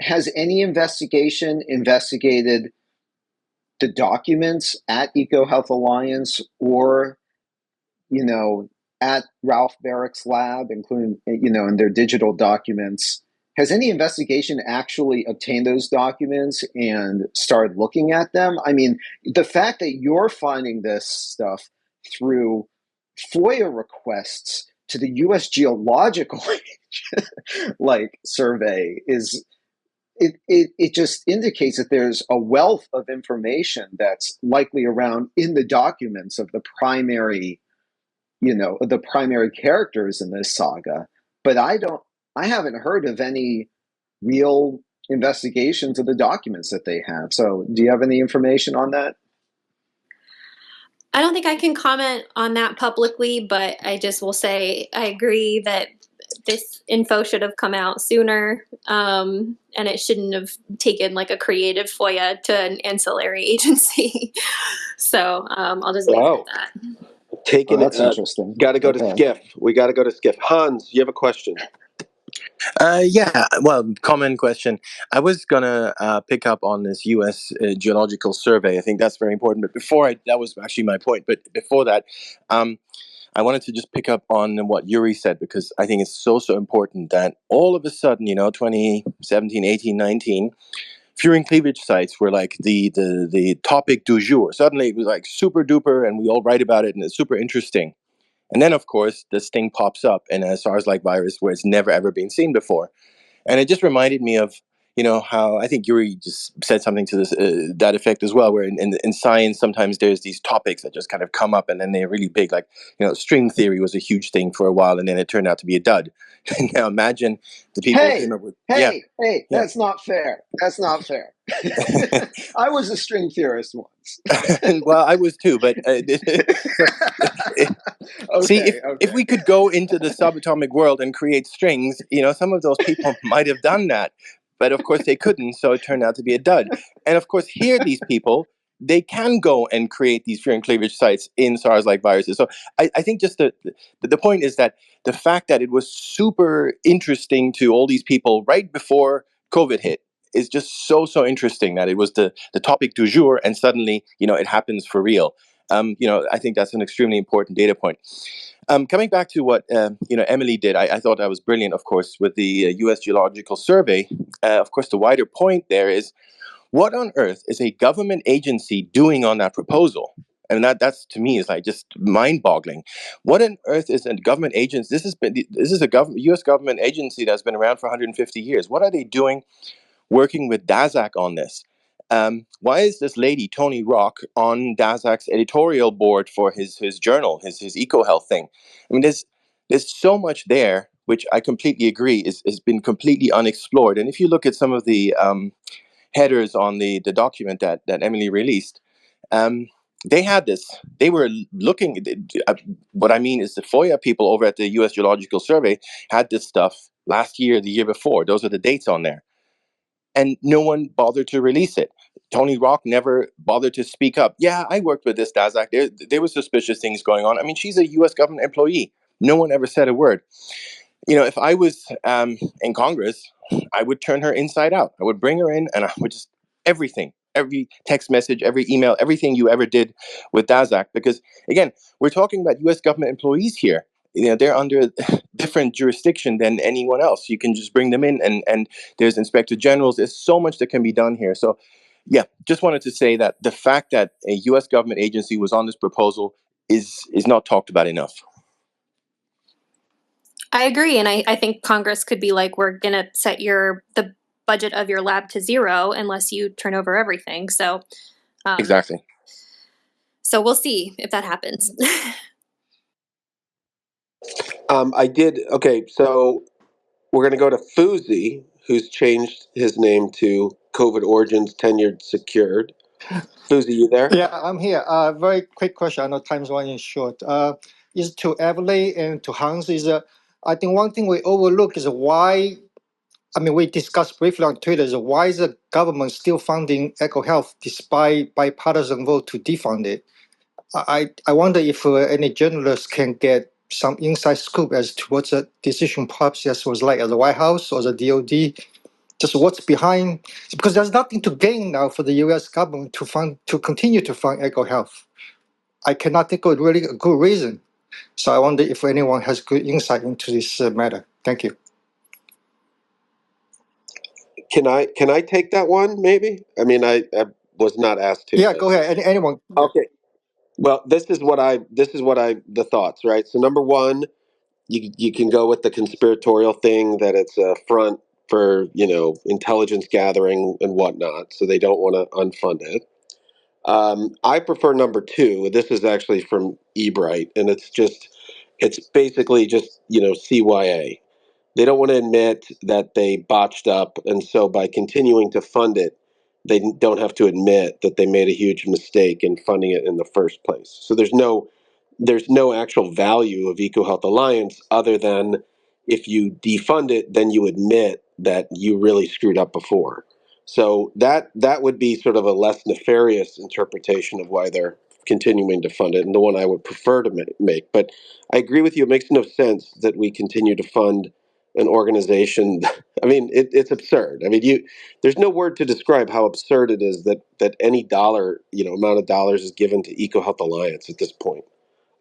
has any investigation investigated the documents at EcoHealth Alliance or, at Ralph Baric's lab, including, in their digital documents? Has any investigation actually obtained those documents and started looking at them? I mean, the fact that you're finding this stuff through FOIA requests to the U.S. Geological survey is, it just indicates that there's a wealth of information that's likely around in the documents of the primary, the primary characters in this saga. But I haven't heard of any real investigations of the documents that they have. So do you have any information on that? I don't think I can comment on that publicly, but I just will say I agree that this info should have come out sooner, and it shouldn't have taken like a creative FOIA to an ancillary agency. So I'll just leave it at that. That's interesting. Got to go to Skiff. We got to go to Skiff. Hans, you have a question? Common question. I was gonna pick up on this U.S. Geological Survey. I think that's very important. But that was actually my point. But before that, I wanted to just pick up on what Yuri said, because I think it's so important that all of a sudden, 2017, 18, 19, furin cleavage sites were like the topic du jour. Suddenly it was like super duper, and we all write about it, and it's super interesting. And then, of course, this thing pops up in a SARS-like virus where it's never, ever been seen before. And it just reminded me of, how I think Yuri just said something to this that effect as well, where in science, sometimes there's these topics that just kind of come up and then they're really big. Like, string theory was a huge thing for a while, and then it turned out to be a dud. Now imagine the people who came up with... That's not fair. That's not fair. I was a string theorist once. Well, I was too, but if we could go into the subatomic world and create strings, some of those people might have done that, but of course they couldn't, so it turned out to be a dud. And of course, here these people, they can go and create these furin cleavage sites in SARS-like viruses. So I think just the point is that the fact that it was super interesting to all these people right before COVID hit is just so interesting, that it was the topic du jour, and suddenly, it happens for real. I think that's an extremely important data point. Coming back to what Emily did, I thought that was brilliant, of course, with the U.S. Geological Survey. Of course, the wider point there is, what on earth is a government agency doing on that proposal? And that's to me is like just mind-boggling. What on earth is a government agency? This is a U.S. government agency that's been around for 150 years. What are they doing working with Daszak on this? Why is this lady, Tony Rock, on Daszak's editorial board for his journal, his EcoHealth thing? I mean, there's so much there, which I completely agree has been completely unexplored. And if you look at some of the headers on the document that Emily released, they had this. They were looking. What I mean is the FOIA people over at the U.S. Geological Survey had this stuff last year, the year before. Those are the dates on there. And no one bothered to release it. Tony Rock never bothered to speak up. Yeah, I worked with this Daszak. There were suspicious things going on. I mean, she's a U.S. government employee. No one ever said a word. If I was in Congress, I would turn her inside out. I would bring her in, and I would just everything, every text message, every email, everything you ever did with Daszak. Because again, we're talking about U.S. government employees here. They're under different jurisdiction than anyone else. You can just bring them in, and there's inspector generals. There's so much that can be done here. So, yeah, just wanted to say that the fact that a U.S. government agency was on this proposal is not talked about enough. I agree, and I think Congress could be like, we're gonna set the budget of your lab to zero unless you turn over everything. So Exactly. So we'll see if that happens. Okay, so we're going to go to Fuzi, who's changed his name to COVID Origins Tenured Secured. Fuzi, you there? Yeah, I'm here. Very quick question. I know time's running short. Is to Evelyn and to Hans is, I think one thing we overlook is why, I mean, we discussed briefly on Twitter, is why is the government still funding EcoHealth despite bipartisan vote to defund it? I wonder if any journalists can get some inside scoop as to what the decision process was like at the White House or the DOD. Just what's behind, because there's nothing to gain now for the U.S. government to continue to fund EcoHealth. I cannot think of really a good reason. So I wonder if anyone has good insight into this matter. Thank you. Can I take that one? Maybe. I mean, I was not asked to. Yeah, go ahead. Anyone? Okay. Well, this is the thoughts, right? So number one, you can go with the conspiratorial thing that it's a front for intelligence gathering and whatnot, so they don't want to unfund it. I prefer number two. This is actually from eBright, and it's basically just CYA. They don't want to admit that they botched up, and so by continuing to fund it, they don't have to admit that they made a huge mistake in funding it in the first place. So there's no actual value of EcoHealth Alliance other than if you defund it, then you admit that you really screwed up before. So that would be sort of a less nefarious interpretation of why they're continuing to fund it, and the one I would prefer to make. But I agree with you; it makes no sense that we continue to fund an organization. I mean, it's absurd. I mean, there's no word to describe how absurd it is that any dollar, amount of dollars is given to EcoHealth Alliance at this point.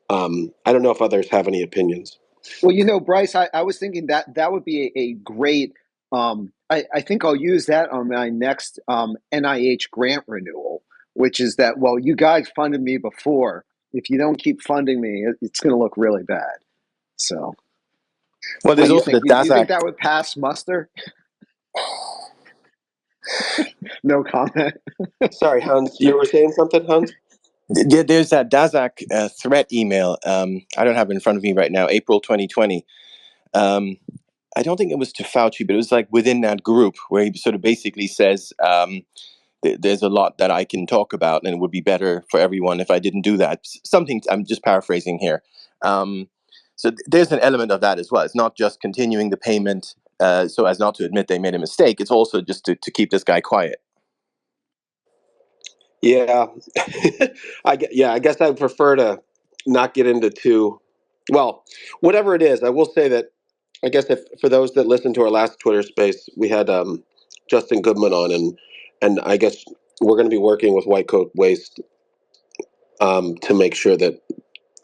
I don't know if others have any opinions. Well, Bryce, I was thinking that would be a great. I think I'll use that on my next NIH grant renewal, which is that, well, you guys funded me before. If you don't keep funding me, it's going to look really bad. So, well, there's also the do you think Daszak. that would pass muster? No comment. Sorry, Hans, you were saying something, Hans? There's that Daszak threat email. I don't have it in front of me right now. April 2020. I don't think it was to Fauci, but it was like within that group where he sort of basically says, there's a lot that I can talk about and it would be better for everyone if I didn't do that. Something, I'm just paraphrasing here. So there's an element of that as well. It's not just continuing the payment so as not to admit they made a mistake. It's also just to keep this guy quiet. Yeah, I guess I would prefer to not get into well, whatever it is. I will say that I guess if for those that listened to our last Twitter space, we had Justin Goodman on, and I guess we're going to be working with White Coat Waste to make sure that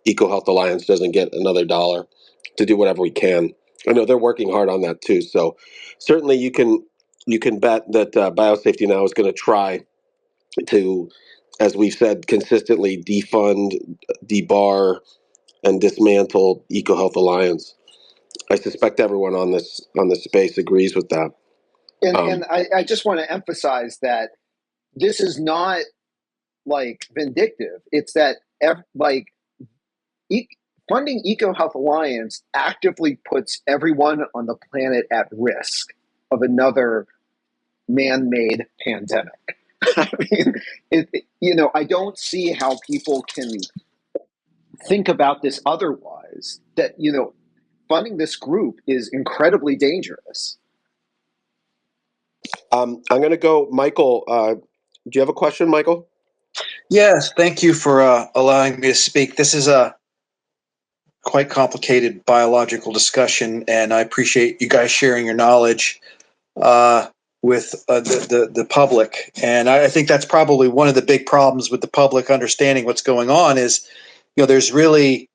EcoHealth Alliance doesn't get another dollar, to do whatever we can. I know they're working hard on that too. So certainly you can bet that Biosafety Now is going to try to, as we've said consistently, defund, debar, and dismantle EcoHealth Alliance. I suspect everyone on this space agrees with that. And I just want to emphasize that this is not like vindictive. It's that funding EcoHealth Alliance actively puts everyone on the planet at risk of another man-made pandemic. I mean, I don't see how people can think about this otherwise. That funding this group is incredibly dangerous. I'm going to go, Michael. Do you have a question, Michael? Yes, thank you for allowing me to speak. This is a quite complicated biological discussion, and I appreciate you guys sharing your knowledge with the public. And I think that's probably one of the big problems with the public understanding what's going on is, there's really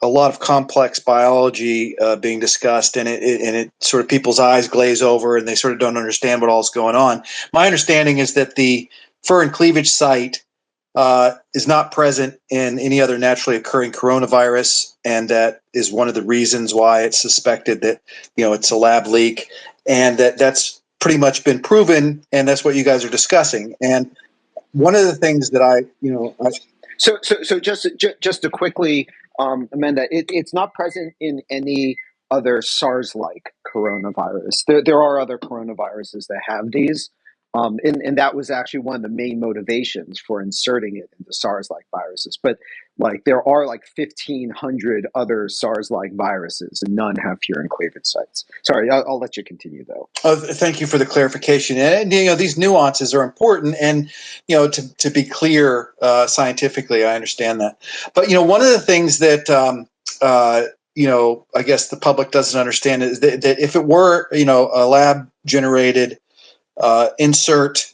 a lot of complex biology being discussed, and it sort of people's eyes glaze over and they sort of don't understand what all's going on. My understanding is that the fur and cleavage site is not present in any other naturally occurring coronavirus, and that is one of the reasons why it's suspected that it's a lab leak, and that's pretty much been proven, and that's what you guys are discussing. And one of the things that So just to quickly amend that, it's not present in any other SARS-like coronavirus. There are other coronaviruses that have these, and that was actually one of the main motivations for inserting it into SARS-like viruses. But like there are like 1,500 other SARS-like viruses, and none have furin cleavage sites. Sorry, I'll let you continue though. Thank you for the clarification. And these nuances are important, and to be clear scientifically, I understand that. But one of the things that I guess the public doesn't understand is that if it were a lab generated insert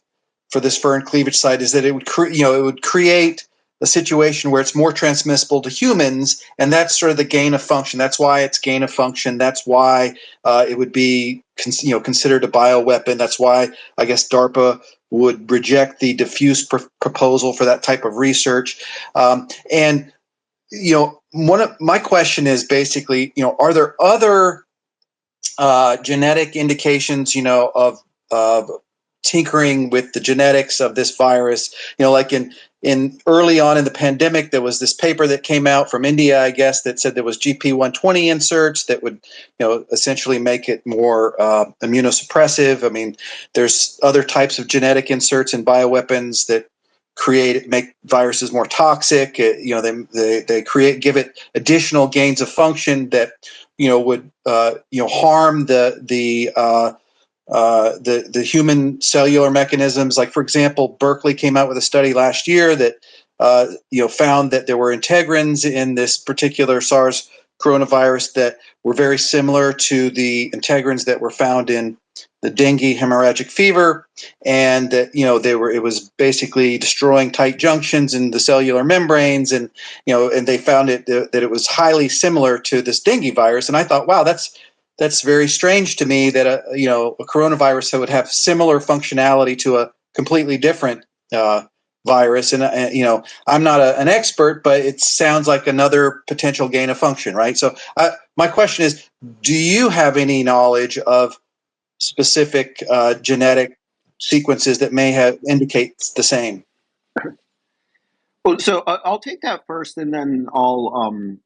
for this furin cleavage site, is that it would create a situation where it's more transmissible to humans, and that's sort of the gain of function. That's why it's gain of function. That's why it would be considered a bioweapon. That's why I guess DARPA would reject the diffuse proposal for that type of research. And one of my question is basically, are there other genetic indications, of tinkering with the genetics of this virus? Like in early on in the pandemic, there was this paper that came out from India, I guess, that said there was GP120 inserts that would, essentially make it more immunosuppressive. I mean, there's other types of genetic inserts in bioweapons that make viruses more toxic. They give it additional gains of function that would harm the human cellular mechanisms. Like, for example, Berkeley came out with a study last year that found that there were integrins in this particular SARS coronavirus that were very similar to the integrins that were found in the dengue hemorrhagic fever, and that it was basically destroying tight junctions in the cellular membranes, and and they found that it was highly similar to this dengue virus. And I thought, wow, that's very strange to me that a coronavirus that would have similar functionality to a completely different virus. And I'm not an expert, but it sounds like another potential gain of function, right? So my question is, do you have any knowledge of specific genetic sequences that may have indicate the same? Well, so I'll take that first, and then I'll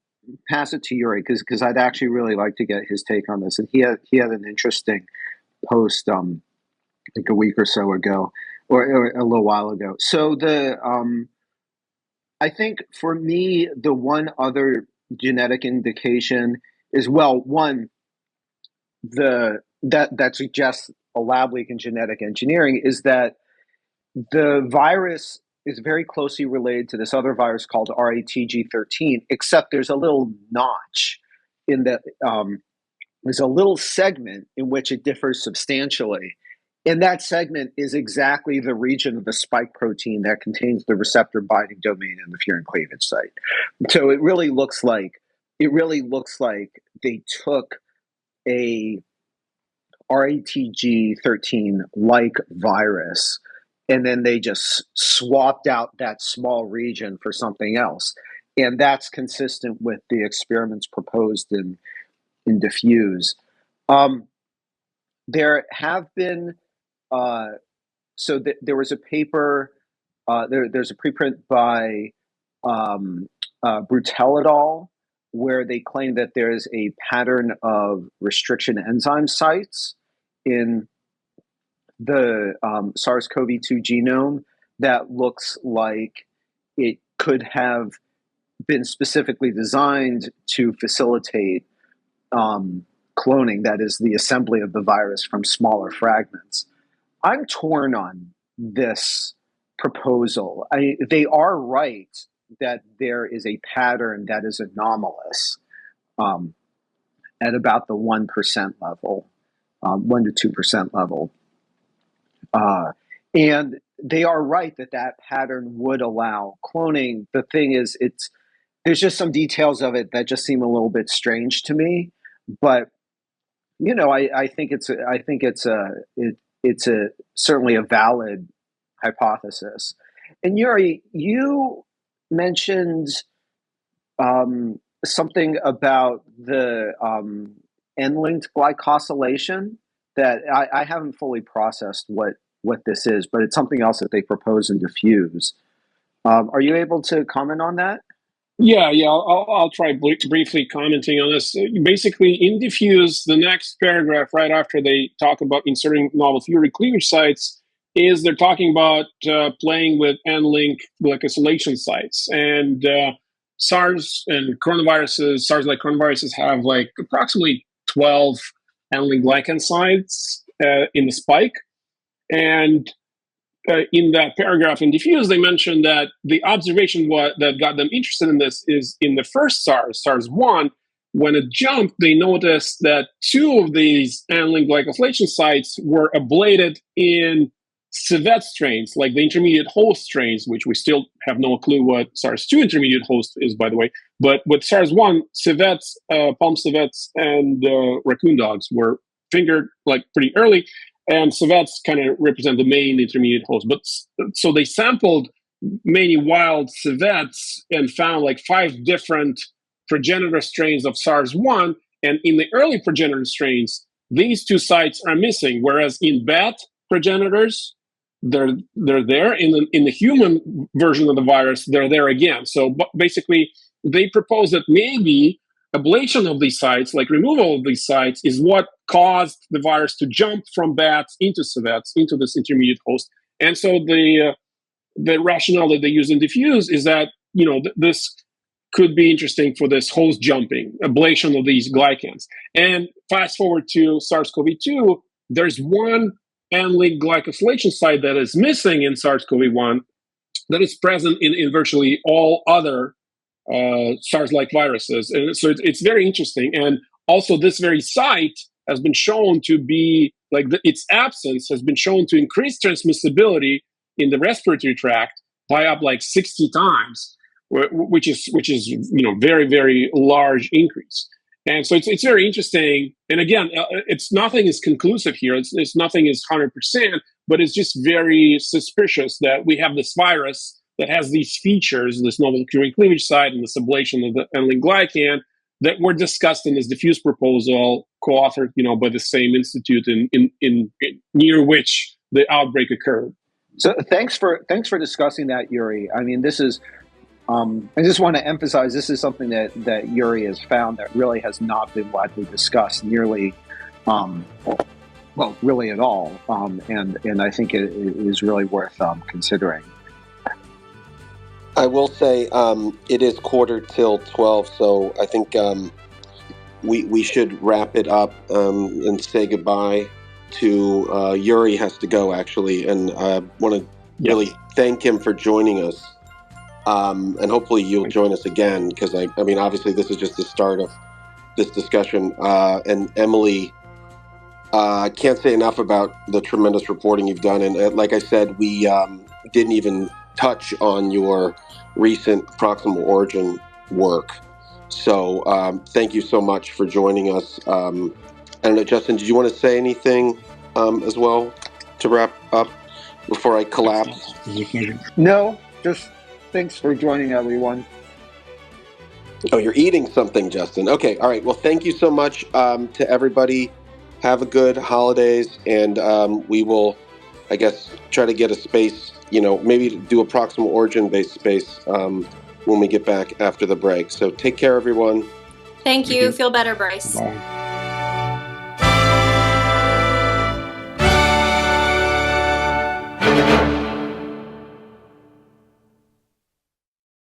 pass it to Yuri, because I'd actually really like to get his take on this. And he had an interesting post, I think a week or so ago, or a little while ago. So I think for me, the one other genetic indication is, well, one that suggests a lab leak in genetic engineering is that the virus is very closely related to this other virus called RATG13, except there's a little notch in that there's a little segment in which it differs substantially. And that segment is exactly the region of the spike protein that contains the receptor binding domain in the furin cleavage site. So it really looks like they took a RATG13 like virus, and then they just swapped out that small region for something else. And that's consistent with the experiments proposed in DEFUSE. There have been, there was a paper, there's a preprint by Brutel et al., where they claim that there's a pattern of restriction enzyme sites in the SARS-CoV-2 genome that looks like it could have been specifically designed to facilitate cloning, that is, the assembly of the virus from smaller fragments. I'm torn on this proposal. They are right that there is a pattern that is anomalous at about the 1% level, 1 to 2% level. And they are right that pattern would allow cloning. The thing is, there's just some details of it that just seem a little bit strange to me. But I think it's certainly a valid hypothesis. And Yuri, you mentioned something about the N-linked glycosylation that I haven't fully processed what this is, but it's something else that they propose in DEFUSE. Are you able to comment on that? Yeah, I'll try briefly commenting on this. Basically, in DEFUSE, the next paragraph right after they talk about inserting novel Yuri cleavage sites is they're talking about playing with N-link glycosylation sites. And SARS and coronaviruses, SARS-like coronaviruses have like approximately 12 N-link glycan sites in the spike. And in that paragraph in DEFUSE, they mentioned that the observation that got them interested in this is in the first SARS-1, when it jumped, they noticed that 2 of these N-link glycosylation sites were ablated in civet strains, like the intermediate host strains, which we still have no clue what SARS-2 intermediate host is, by the way. But with SARS-1, civets, palm civets, and raccoon dogs were fingered like pretty early. And civets kind of represent the main intermediate host. But so they sampled many wild civets and found like 5 different progenitor strains of SARS-1. And in the early progenitor strains, these 2 sites are missing, whereas in bat progenitors, they're there. In the human version of the virus, they're there again. So basically, they propose that maybe ablation of these sites, like removal of these sites, is what caused the virus to jump from bats into civets, into this intermediate host. And so the rationale that they use in DEFUSE is that, this could be interesting for this host jumping, ablation of these glycans. And fast forward to SARS-CoV-2, there's one N-link glycosylation site that is missing in SARS-CoV-1 that is present in virtually all other SARS-like viruses. And so it's very interesting. And also this very site has been shown to be, its absence has been shown to increase transmissibility in the respiratory tract by up like 60 times, which is very, very large increase. And so it's very interesting. And again, nothing is conclusive here. It's nothing is 100%, but it's just very suspicious that we have this virus that has these features, this novel curing cleavage site and this ablation of the N-link glycan that were discussed in this DEFUSE proposal, co-authored, by the same institute in near which the outbreak occurred. So thanks for discussing that, Yuri. I mean, this is, I just want to emphasize, this is something that Yuri has found that really has not been widely discussed nearly, really at all. And I think it is really worth considering. I will say it is 11:45, so I think we should wrap it up and say goodbye to Yuri. Has to go, actually, and I want to really thank him for joining us. And hopefully you'll join us again, because I mean, obviously this is just the start of this discussion. And Emily, I can't say enough about the tremendous reporting you've done. And like I said, we didn't even touch on your recent proximal origin work. So thank you so much for joining us. I don't know, Justin, did you want to say anything as well to wrap up before I collapse? No, just thanks for joining, everyone. Oh, you're eating something, Justin. Okay, all right. Well, thank you so much to everybody. Have a good holidays, and we will, I guess, try to get a space, maybe do a proximal origin-based space when we get back after the break. So take care, everyone. Thank you. Feel better, Bryce. Bye.